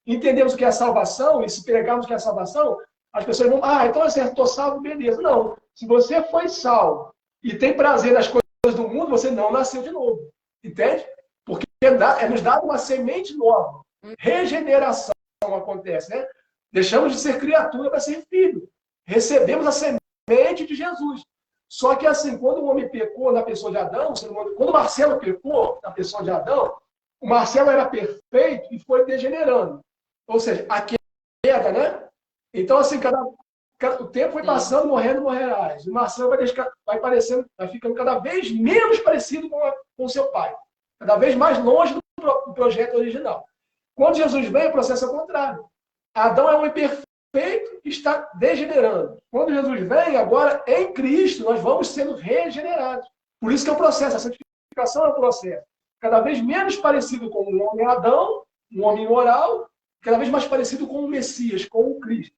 entendemos o que é salvação, e se pregarmos o que é salvação, as pessoas vão, então eu estou salvo, beleza. Não. Se você foi salvo e tem prazer nas coisas do mundo, você não nasceu de novo. Entende? Porque é nos dado uma semente nova. Regeneração acontece, né? Deixamos de ser criatura para ser filho. Recebemos a semente de Jesus. Só que assim, quando o homem pecou na pessoa de Adão, quando o Marcelo pecou na pessoa de Adão, o Marcelo era perfeito e foi degenerando. Ou seja, a queda, né? Então, assim, o tempo foi passando, morrendo, morrerás. O Marcelo vai ficando cada vez menos parecido com o seu pai. Cada vez mais longe do projeto original. Quando Jesus vem, o processo é o contrário. Adão é um imperfeito e está degenerando. Quando Jesus vem, agora, em Cristo, nós vamos sendo regenerados. Por isso que é o processo, a santificação é o processo. Cada vez menos parecido com o homem Adão, um homem moral, cada vez mais parecido com o Messias, com o Cristo.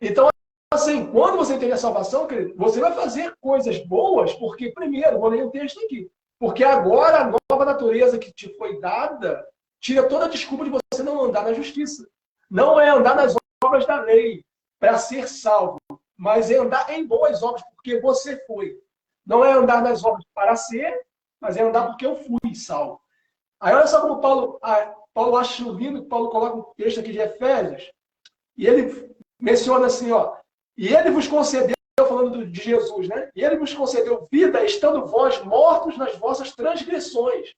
Então, assim, quando você entende a salvação, querido, você vai fazer coisas boas, porque, primeiro, vou ler um texto aqui, porque agora a nova natureza que te foi dada tira toda a desculpa de você não andar na justiça. Não é andar nas obras da lei para ser salvo, mas é andar em boas obras, porque você foi. Não é andar nas obras para ser, mas é andar porque eu fui salvo. Aí olha só como Paulo acha lindo que Paulo coloca um texto aqui de Efésios, e ele menciona assim, e ele vos concedeu, falando de Jesus, né? E ele vos concedeu vida, estando vós mortos nas vossas transgressões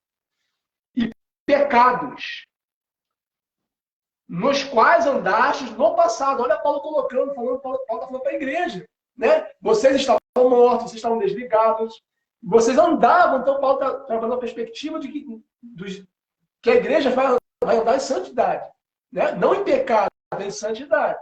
e pecados, nos quais andastes no passado. Olha Paulo colocando, Paulo está falando para a igreja, né? Vocês estavam mortos, vocês estavam desligados, vocês andavam, então Paulo está trabalhando a perspectiva de que a igreja vai andar em santidade, né? Não em pecado, em santidade.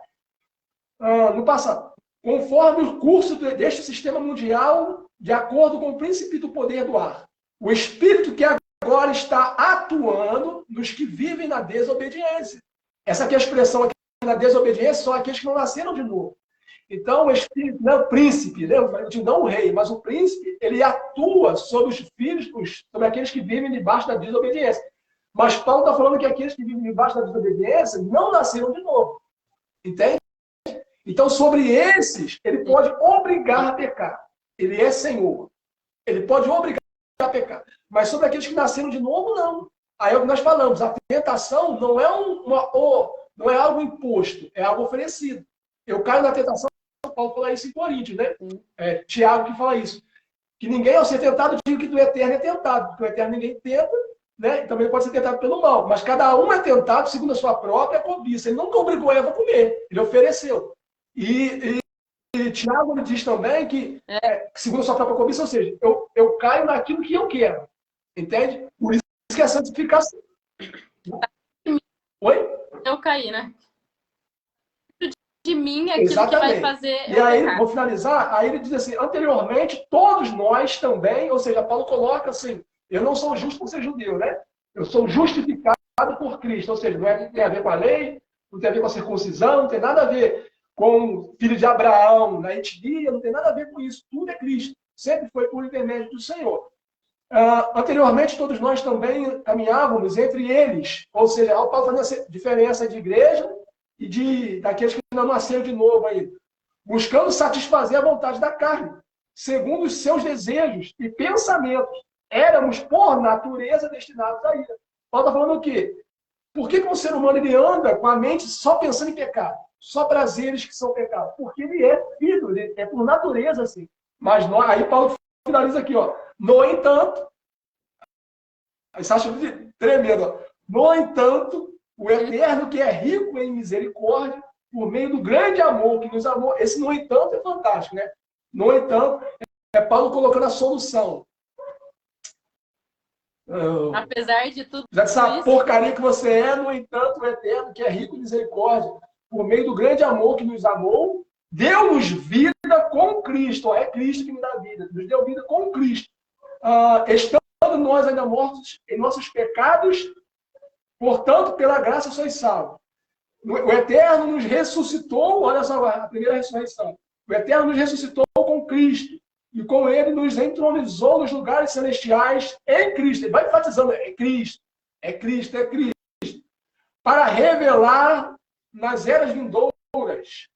No passado, conforme o curso deste sistema mundial, de acordo com o princípio do poder do ar. O espírito que agora está atuando nos que vivem na desobediência. Essa aqui é a expressão aqui na desobediência, são aqueles que não nasceram de novo. Então, o espírito, não, o príncipe, né? Não o rei, mas o príncipe, ele atua sobre os filhos, sobre aqueles que vivem debaixo da desobediência. Mas Paulo está falando que aqueles que vivem debaixo da desobediência não nasceram de novo. Entende? Então, sobre esses, ele pode obrigar a pecar. Ele é Senhor. Ele pode obrigar a pecar. Mas sobre aqueles que nasceram de novo, não. Aí é o que nós falamos. A tentação não é, não é algo imposto, é algo oferecido. Eu caio na tentação, Paulo fala isso em Coríntios, né? Tiago que fala isso. Que ninguém, ao ser tentado, diga que do eterno é tentado. Porque o eterno ninguém tenta, né? E também pode ser tentado pelo mal. Mas cada um é tentado segundo a sua própria cobiça. Ele nunca obrigou Eva a comer. Ele ofereceu. E Tiago diz também que, segundo a sua própria cobiça, ou seja, eu caio naquilo que eu quero. Entende? Por isso que é santificação. Oi?
Eu caí, né? De mim é aquilo
Exatamente.
que vai fazer.
E aí, vou finalizar, aí ele diz assim, anteriormente, todos nós também, ou seja, Paulo coloca assim, eu não sou justo por ser judeu, né? Eu sou justificado por Cristo, ou seja, não tem a ver com a lei, não tem a ver com a circuncisão, não tem nada a ver com filho de Abraão, na etnia, não tem nada a ver com isso, tudo é Cristo, sempre foi por intermédio do Senhor. Anteriormente, todos nós também caminhávamos entre eles, ou seja, Paulo fazendo essa diferença de igreja e daqueles que não nasceram de novo ainda, buscando satisfazer a vontade da carne, segundo os seus desejos e pensamentos. Éramos, por natureza, destinados a ira. Paulo está falando o quê? Por que um ser humano ele anda com a mente só pensando em pecado? Só prazeres que são pecados? Porque ele é filho, ele é por natureza assim. Mas aí Paulo finaliza aqui, ó. No entanto, aí você acha tremendo, ó. No entanto, o Eterno, que é rico em misericórdia, por meio do grande amor que nos amou. Esse, no entanto, é fantástico, né? No entanto, é Paulo colocando a solução.
Apesar de tudo
Essa
isso,
porcaria que você é, no entanto, o Eterno, que é rico em misericórdia, por meio do grande amor que nos amou, deu-nos vida com Cristo. É Cristo que nos dá vida. Nos deu vida com Cristo. Estando nós ainda mortos em nossos pecados, portanto, pela graça sois salvos. O Eterno nos ressuscitou, olha só a primeira ressurreição. O Eterno nos ressuscitou com Cristo. E com ele nos entronizou nos lugares celestiais em Cristo. Ele vai enfatizando, é Cristo, é Cristo, é Cristo. Para revelar nas eras vindouras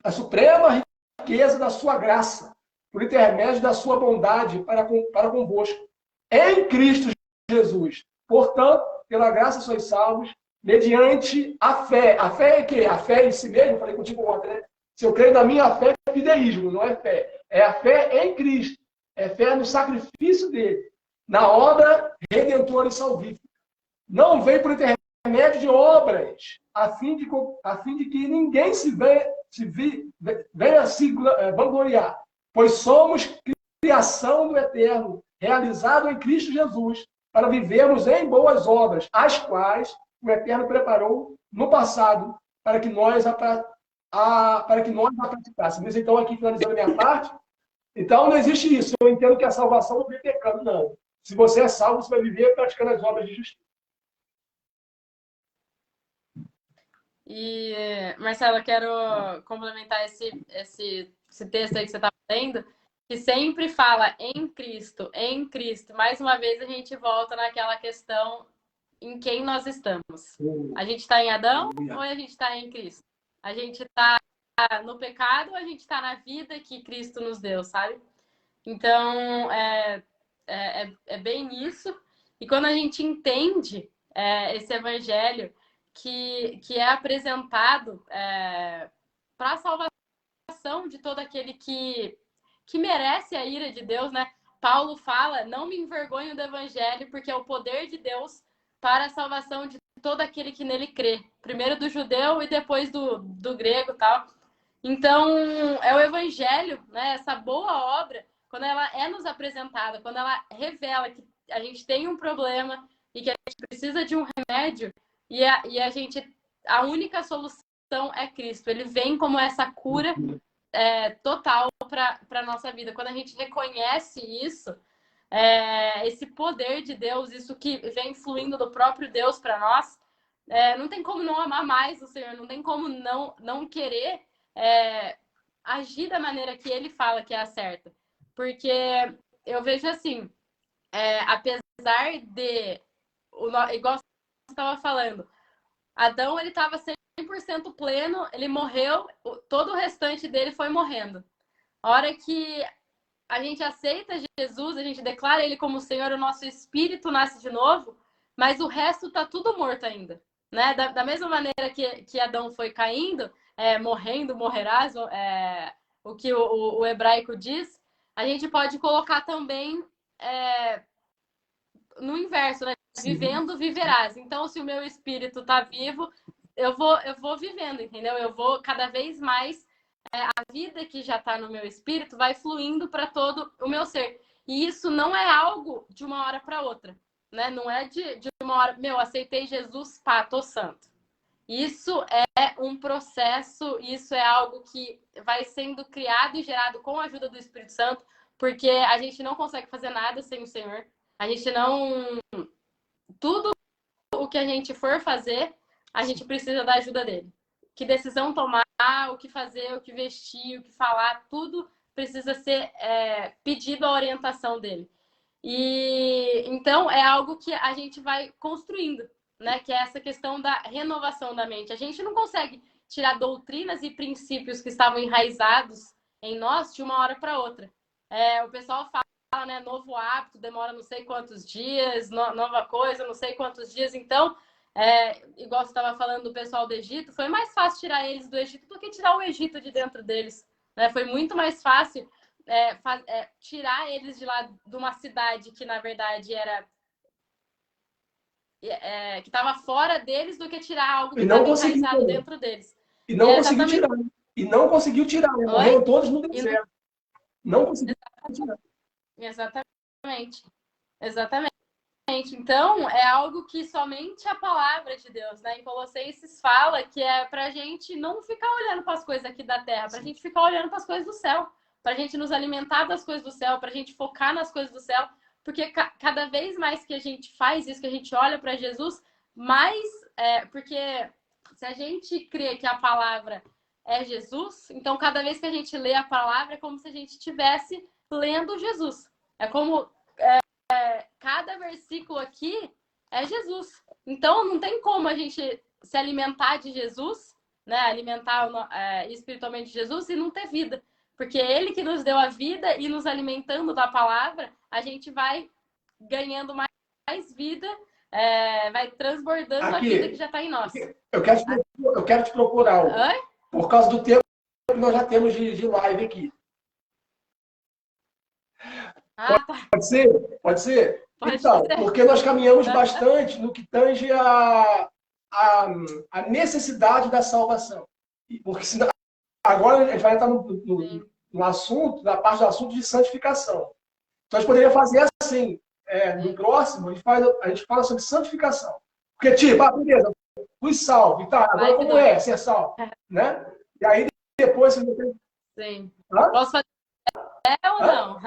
a suprema riqueza da sua graça, por intermédio da sua bondade para convosco. Em Cristo Jesus. Portanto, pela graça sois salvos, mediante a fé. A fé é o quê? A fé em si mesmo, falei contigo ontem, né? Se eu creio na minha fé, é fideísmo, não é fé. É a fé em Cristo. É fé no sacrifício dele, na obra redentora e salvífica. Não veio por intermédio de obras, a fim de que ninguém venha se vangloriar, pois somos criação do Eterno, realizado em Cristo Jesus, para vivermos em boas obras, as quais o Eterno preparou no passado, para que nós a praticássemos. Então, aqui, finalizando a minha parte, então não existe isso. Eu entendo que a salvação não vem pecando, não. Se você é salvo, você vai viver praticando as obras de justiça.
E, Marcelo, eu quero complementar esse texto aí que você está lendo, que sempre fala em Cristo, em Cristo. Mais uma vez, a gente volta naquela questão em quem nós estamos. A gente está em Adão ou a gente está em Cristo? A gente está no pecado ou a gente está na vida que Cristo nos deu, sabe? Então, é bem isso. E quando a gente entende esse evangelho que é apresentado para a salvação de todo aquele que merece a ira de Deus, né? Paulo fala, não me envergonho do evangelho, porque é o poder de Deus para a salvação de todo aquele que nele crê. Primeiro do judeu e depois do grego e tal. Então, é o evangelho, né? Essa boa obra, quando ela é nos apresentada, quando ela revela que a gente tem um problema e que a gente precisa de um remédio, e a única solução é Cristo. Ele vem como essa cura total para a nossa vida. Quando a gente reconhece isso, esse poder de Deus, isso que vem fluindo do próprio Deus para nós, não tem como não amar mais o Senhor, não tem como não querer agir da maneira que Ele fala que é a certa. Porque eu vejo assim, apesar de igual você estava falando, Adão, ele estava 100% pleno, ele morreu, todo o restante dele foi morrendo. A hora que a gente aceita Jesus, a gente declara ele como Senhor, o nosso espírito nasce de novo, mas o resto tá tudo morto ainda, né? Da mesma maneira que Adão foi caindo, morrendo, morrerás, o que o hebraico diz, a gente pode colocar também no inverso, né? Sim. Vivendo, viverás. Então, se o meu espírito tá vivo, eu vou vivendo, entendeu? Eu vou cada vez mais a vida que já está no meu espírito vai fluindo para todo o meu ser. E isso não é algo de uma hora para outra, né? Não é de uma hora, aceitei Jesus, pá, tô santo. Isso é um processo, isso é algo que vai sendo criado e gerado com a ajuda do Espírito Santo, porque a gente não consegue fazer nada sem o Senhor. A gente não... Tudo o que a gente for fazer, a gente precisa da ajuda dele. Que decisão tomar, o que fazer, o que vestir, o que falar, tudo precisa ser pedido a orientação dele. E então é algo que a gente vai construindo, né? Que é essa questão da renovação da mente. A gente não consegue tirar doutrinas e princípios que estavam enraizados em nós de uma hora para outra. O pessoal fala, né? Novo hábito, demora não sei quantos dias, nova coisa, não sei quantos dias. Então, igual você estava falando do pessoal do Egito, foi mais fácil tirar eles do Egito do que tirar o Egito de dentro deles. Né? Foi muito mais fácil tirar eles de lá de uma cidade que, na verdade, era... que estava fora deles do que tirar algo que estava enraizado dentro deles.
E não conseguiu tirar. E não conseguiu tirar. Né? Morreram todos no deserto. Não conseguiu tirar.
Exatamente. Exatamente. Então, é algo que somente a palavra de Deus, né? Em Colossenses fala que é pra gente não ficar olhando para as coisas aqui da terra, pra gente ficar olhando para as coisas do céu, pra gente nos alimentar das coisas do céu, pra gente focar nas coisas do céu, porque cada vez mais que a gente faz isso, que a gente olha para Jesus, mais... porque se a gente crê que a palavra é Jesus, então cada vez que a gente lê a palavra é como se a gente estivesse lendo Jesus. É como... cada versículo aqui é Jesus. Então, não tem como a gente se alimentar de Jesus, né? Alimentar espiritualmente de Jesus e não ter vida. Porque é Ele que nos deu a vida e nos alimentando da palavra, a gente vai ganhando mais vida, vai transbordando aqui, a vida que já está em nós.
Eu quero te propor algo. Oi? Por causa do tempo que nós já temos de live aqui.
Tá.
Pode ser? Pode ser? Então, porque nós caminhamos bastante no que tange a necessidade da salvação. Porque senão, agora a gente vai entrar no assunto, na parte do assunto de santificação. Então a gente poderia fazer assim, no próximo, a gente fala sobre santificação. Porque, tipo, beleza, fui salvo, tá, agora como é ser salvo? Né? E aí depois você tem...
Sim. Posso fazer ou não?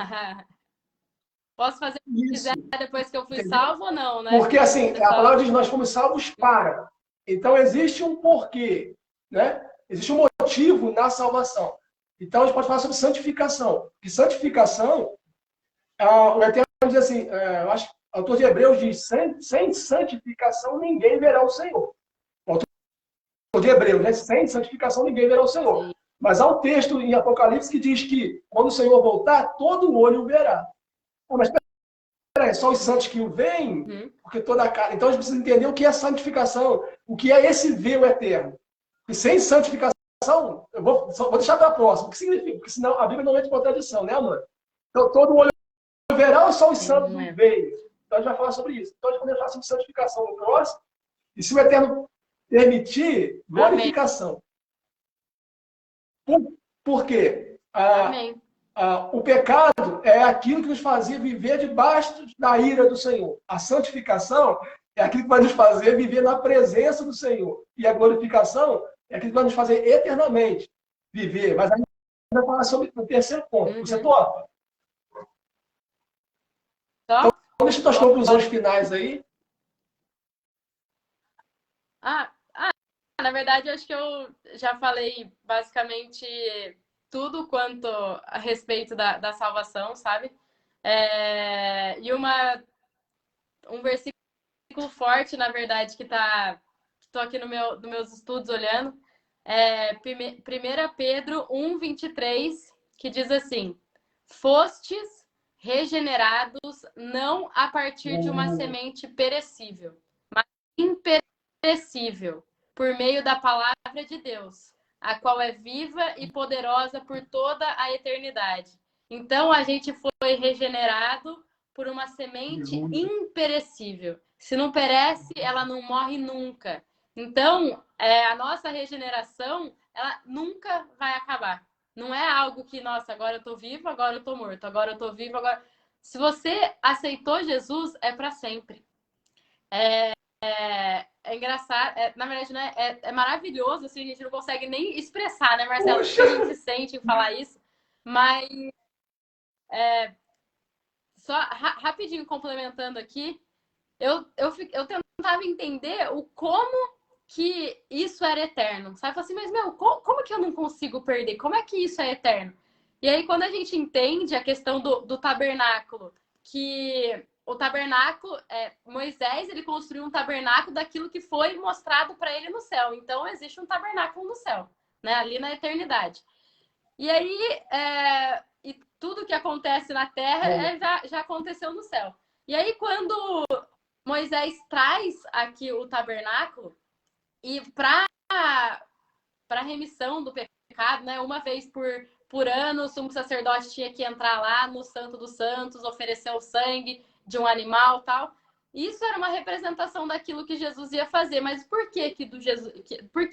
Posso fazer o que quiser depois que eu fui salvo ou não, né?
Porque assim, a palavra diz, nós fomos salvos para. Então existe um porquê, né? Existe um motivo na salvação. Então a gente pode falar sobre santificação. E santificação, o Eterno diz assim, eu acho, o autor de Hebreus diz, sem santificação ninguém verá o Senhor. O autor de Hebreus, né? Sem santificação ninguém verá o Senhor. Sim. Mas há um texto em Apocalipse que diz que quando o Senhor voltar, todo olho o verá. Mas peraí, só os santos que o veem, porque toda a cara. Então a gente precisa entender o que é santificação, o que é esse ver o eterno. E sem santificação, eu vou deixar para a próxima. O que significa? Porque senão a Bíblia não entra em contradição, né, amor? Então todo olho verá ou só os santos o veem? Então a gente vai falar sobre isso. Então a gente vai falar sobre santificação no próximo. E se o eterno permitir, glorificação. Por quê?
Amém.
O pecado é aquilo que nos fazia viver debaixo da ira do Senhor. A santificação é aquilo que vai nos fazer viver na presença do Senhor. E a glorificação é aquilo que vai nos fazer eternamente viver. Mas a gente vai falar sobre o terceiro ponto. Você topa? Então, deixa as conclusões finais aí.
Na verdade, eu acho que eu já falei basicamente tudo quanto a respeito da salvação, sabe? E um versículo versículo forte, na verdade, que estou aqui nos meus estudos olhando, é 1 Pedro 1:23, que diz assim: fostes regenerados não a partir de uma semente perecível, mas imperecível, por meio da palavra de Deus, a qual é viva e poderosa por toda a eternidade. Então, a gente foi regenerado por uma semente imperecível. Se não perece, ela não morre nunca. Então, a nossa regeneração, ela nunca vai acabar. Não é algo que, nossa, agora eu tô vivo, agora eu tô morto, agora eu tô vivo, agora... Se você aceitou Jesus, é para sempre. É engraçado, na verdade, né, é maravilhoso, assim, a gente não consegue nem expressar, né, Marcelo, o que a gente se sente em falar isso, mas só rapidinho complementando aqui, eu tentava entender o como que isso era eterno, sabe? Eu falei assim, mas, meu, como que eu não consigo perder? Como é que isso é eterno? E aí, quando a gente entende a questão do tabernáculo, que o tabernáculo, Moisés, ele construiu um tabernáculo daquilo que foi mostrado para ele no céu. Então, existe um tabernáculo no céu, né? Ali na eternidade. E aí, e tudo que acontece na terra já aconteceu no céu. E aí, quando Moisés traz aqui o tabernáculo, e para remissão do pecado, né? Uma vez por ano, o sumo sacerdote tinha que entrar lá no Santo dos Santos, oferecer o sangue de um animal, tal. Isso era uma representação daquilo que Jesus ia fazer. Mas por que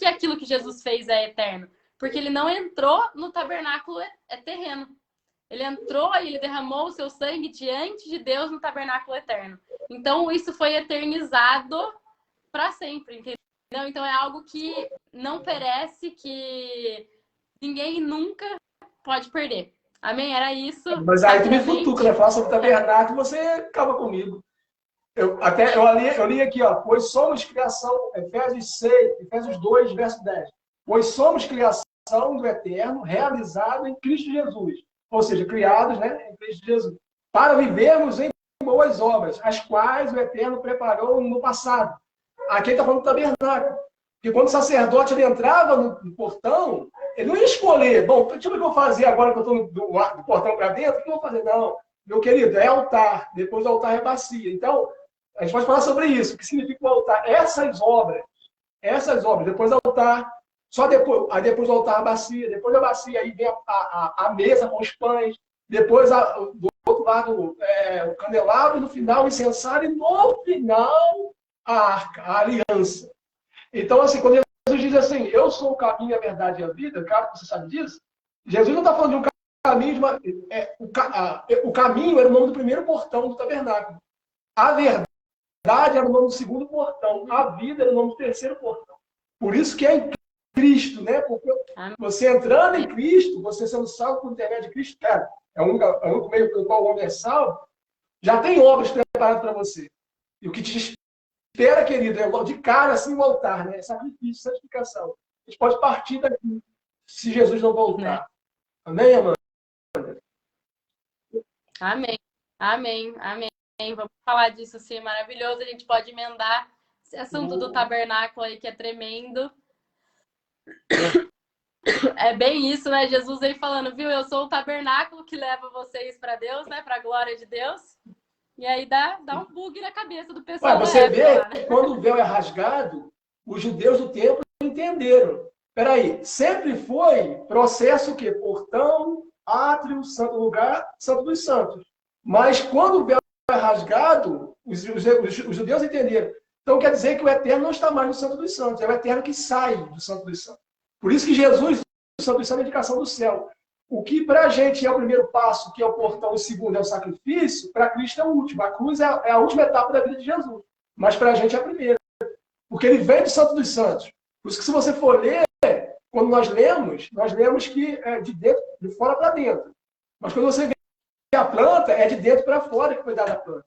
aquilo que Jesus fez é eterno? Porque ele não entrou no tabernáculo terreno. Ele entrou e ele derramou o seu sangue diante de Deus no tabernáculo eterno. Então, isso foi eternizado para sempre, entendeu? Então, é algo que não perece, que ninguém nunca pode perder. Amém? Era isso.
Mas aí tu me futuca, né? Fala sobre o tabernáculo e você acaba comigo. Eu li aqui, ó, pois somos criação, Efésios 2, verso 10. Pois somos criação do Eterno, realizado em Cristo Jesus. Ou seja, criados, né, em Cristo Jesus. Para vivermos em boas obras, as quais o Eterno preparou no passado. Aqui ele está falando do tabernáculo. Porque quando o sacerdote ele entrava no portão, ele não ia escolher, bom, tipo o que eu vou fazer agora que eu estou do portão para dentro? O que eu vou fazer? Não, meu querido, é altar. Depois do altar é bacia. Então, a gente pode falar sobre isso. O que significa o altar? Essas obras. Depois do altar, só depois. Aí depois do altar a bacia. Depois da bacia, aí vem a mesa com os pães. Depois, do outro lado, o candelabro. E no final, o incensário. E no final, a arca, a aliança. Então, assim, quando Jesus diz assim, eu sou o caminho, a verdade e a vida, claro que você sabe disso, Jesus não está falando de um caminho, o caminho era o nome do primeiro portão do tabernáculo. A verdade era o nome do segundo portão. A vida era o nome do terceiro portão. Por isso que é em Cristo, né? Porque você entrando em Cristo, você sendo salvo por intermédio de Cristo, cara, é o único meio pelo qual o homem é salvo, já tem obras preparadas para você. E o que te espera, querido, é de cara assim o altar, né? Sacrifício, santificação. A gente pode partir daqui, se Jesus não voltar. Amém, Amanda?
Amém. Amém. Amém. Vamos falar disso, sim, maravilhoso. A gente pode emendar esse assunto do tabernáculo aí, que é tremendo. É bem isso, né? Jesus aí falando, viu? Eu sou o tabernáculo que leva vocês para Deus, né? Para a glória de Deus. E aí dá um bug na cabeça do pessoal.
Você vê lá, né? Quando o véu é rasgado, os judeus do templo entenderam. Peraí, sempre foi processo o quê? Portão, átrio, santo lugar, santo dos santos. Mas quando o véu é rasgado, os judeus entenderam. Então quer dizer que o Eterno não está mais no santo dos santos, é o Eterno que sai do santo dos santos. Por isso que Jesus, o santo dos santos, é a indicação do céu. O que para a gente é o primeiro passo, que é o portão, o segundo é o sacrifício, para Cristo é o último. A cruz é a última etapa da vida de Jesus. Mas para a gente é a primeira. Porque ele vem do Santo dos Santos. Por isso que se você for ler, quando nós lemos que é de fora para dentro. Mas quando você vê a planta, é de dentro para fora que foi dada a planta.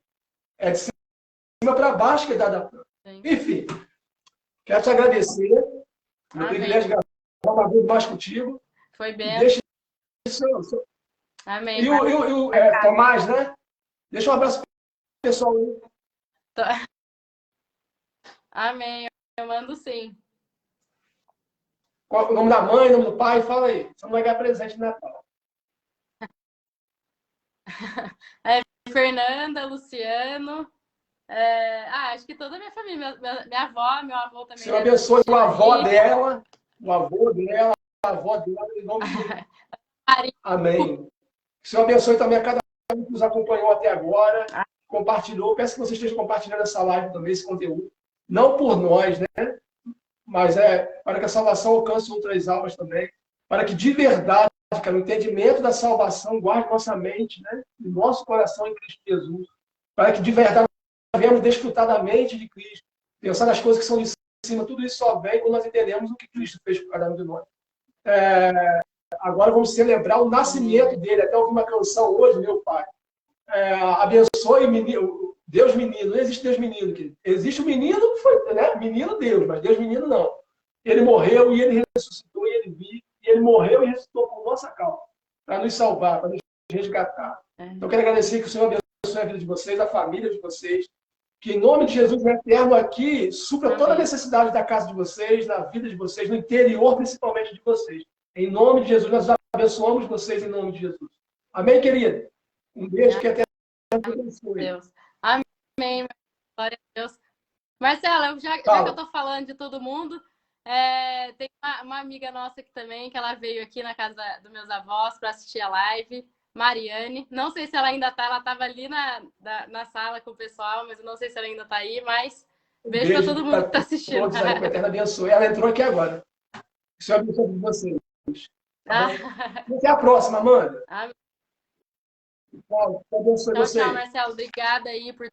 É de cima para baixo que é dada a planta. Sim. Enfim, quero te agradecer. Meu privilégio de gravar uma vez mais contigo.
Foi bem.
Amém. E o Tomás, né? Deixa um abraço pro pessoal aí.
Amém. Eu mando sim.
Qual o nome da mãe, o nome do pai? Fala aí. Você não vai ganhar presente de Natal.
Fernanda, Luciano. Acho que toda a minha família. Minha avó, meu avô também.
Senhor abençoe o avô dela, o avô dela, a avó dela, em nome de Jesus. Amém. Senhor abençoe também a cada um que nos acompanhou até agora, compartilhou. Peço que você esteja compartilhando essa live também, esse conteúdo. Não por nós, né? Mas para que a salvação alcance outras almas também. Para que de verdade, cara, o entendimento da salvação guarde nossa mente, né? E nosso coração em Cristo Jesus. Para que de verdade devemos desfrutar da mente de Cristo, pensar nas coisas que são de cima, tudo isso só vem quando nós entendemos o que Cristo fez por cada um de nós. Agora vamos celebrar o nascimento dele. Até ouvi uma canção hoje, meu pai. Abençoe menino, Deus menino. Não existe Deus menino, querido. Existe o menino que foi, né? Menino Deus, mas Deus menino não. Ele morreu e ele ressuscitou e ele vive. E ele morreu e ressuscitou por nossa causa, para nos salvar, para nos resgatar. Então, eu quero agradecer que o Senhor abençoe a vida de vocês, a família de vocês. Que em nome de Jesus eterno aqui supra toda a necessidade da casa de vocês, da vida de vocês, no interior principalmente de vocês. Em nome de Jesus, nós abençoamos vocês em nome de Jesus. Amém, querida? Um beijo que até abençoe.
Deus. Amém. Glória a Deus. Marcela, já que eu tô falando de todo mundo, tem uma amiga nossa aqui também, que ela veio aqui na casa dos meus avós para assistir a live. Mariane, não sei se ela ainda tá, ela estava ali na sala com o pessoal, mas eu não sei se ela ainda está aí, mas beijo para todo mundo que está assistindo.
Todos aí, que o Eterno abençoe. Ela entrou aqui agora. O Senhor abençoe vocês. Até a próxima, Amanda.
Amém.
Tchau, abençoe vocês.
Tchau, Marcelo. Obrigada aí por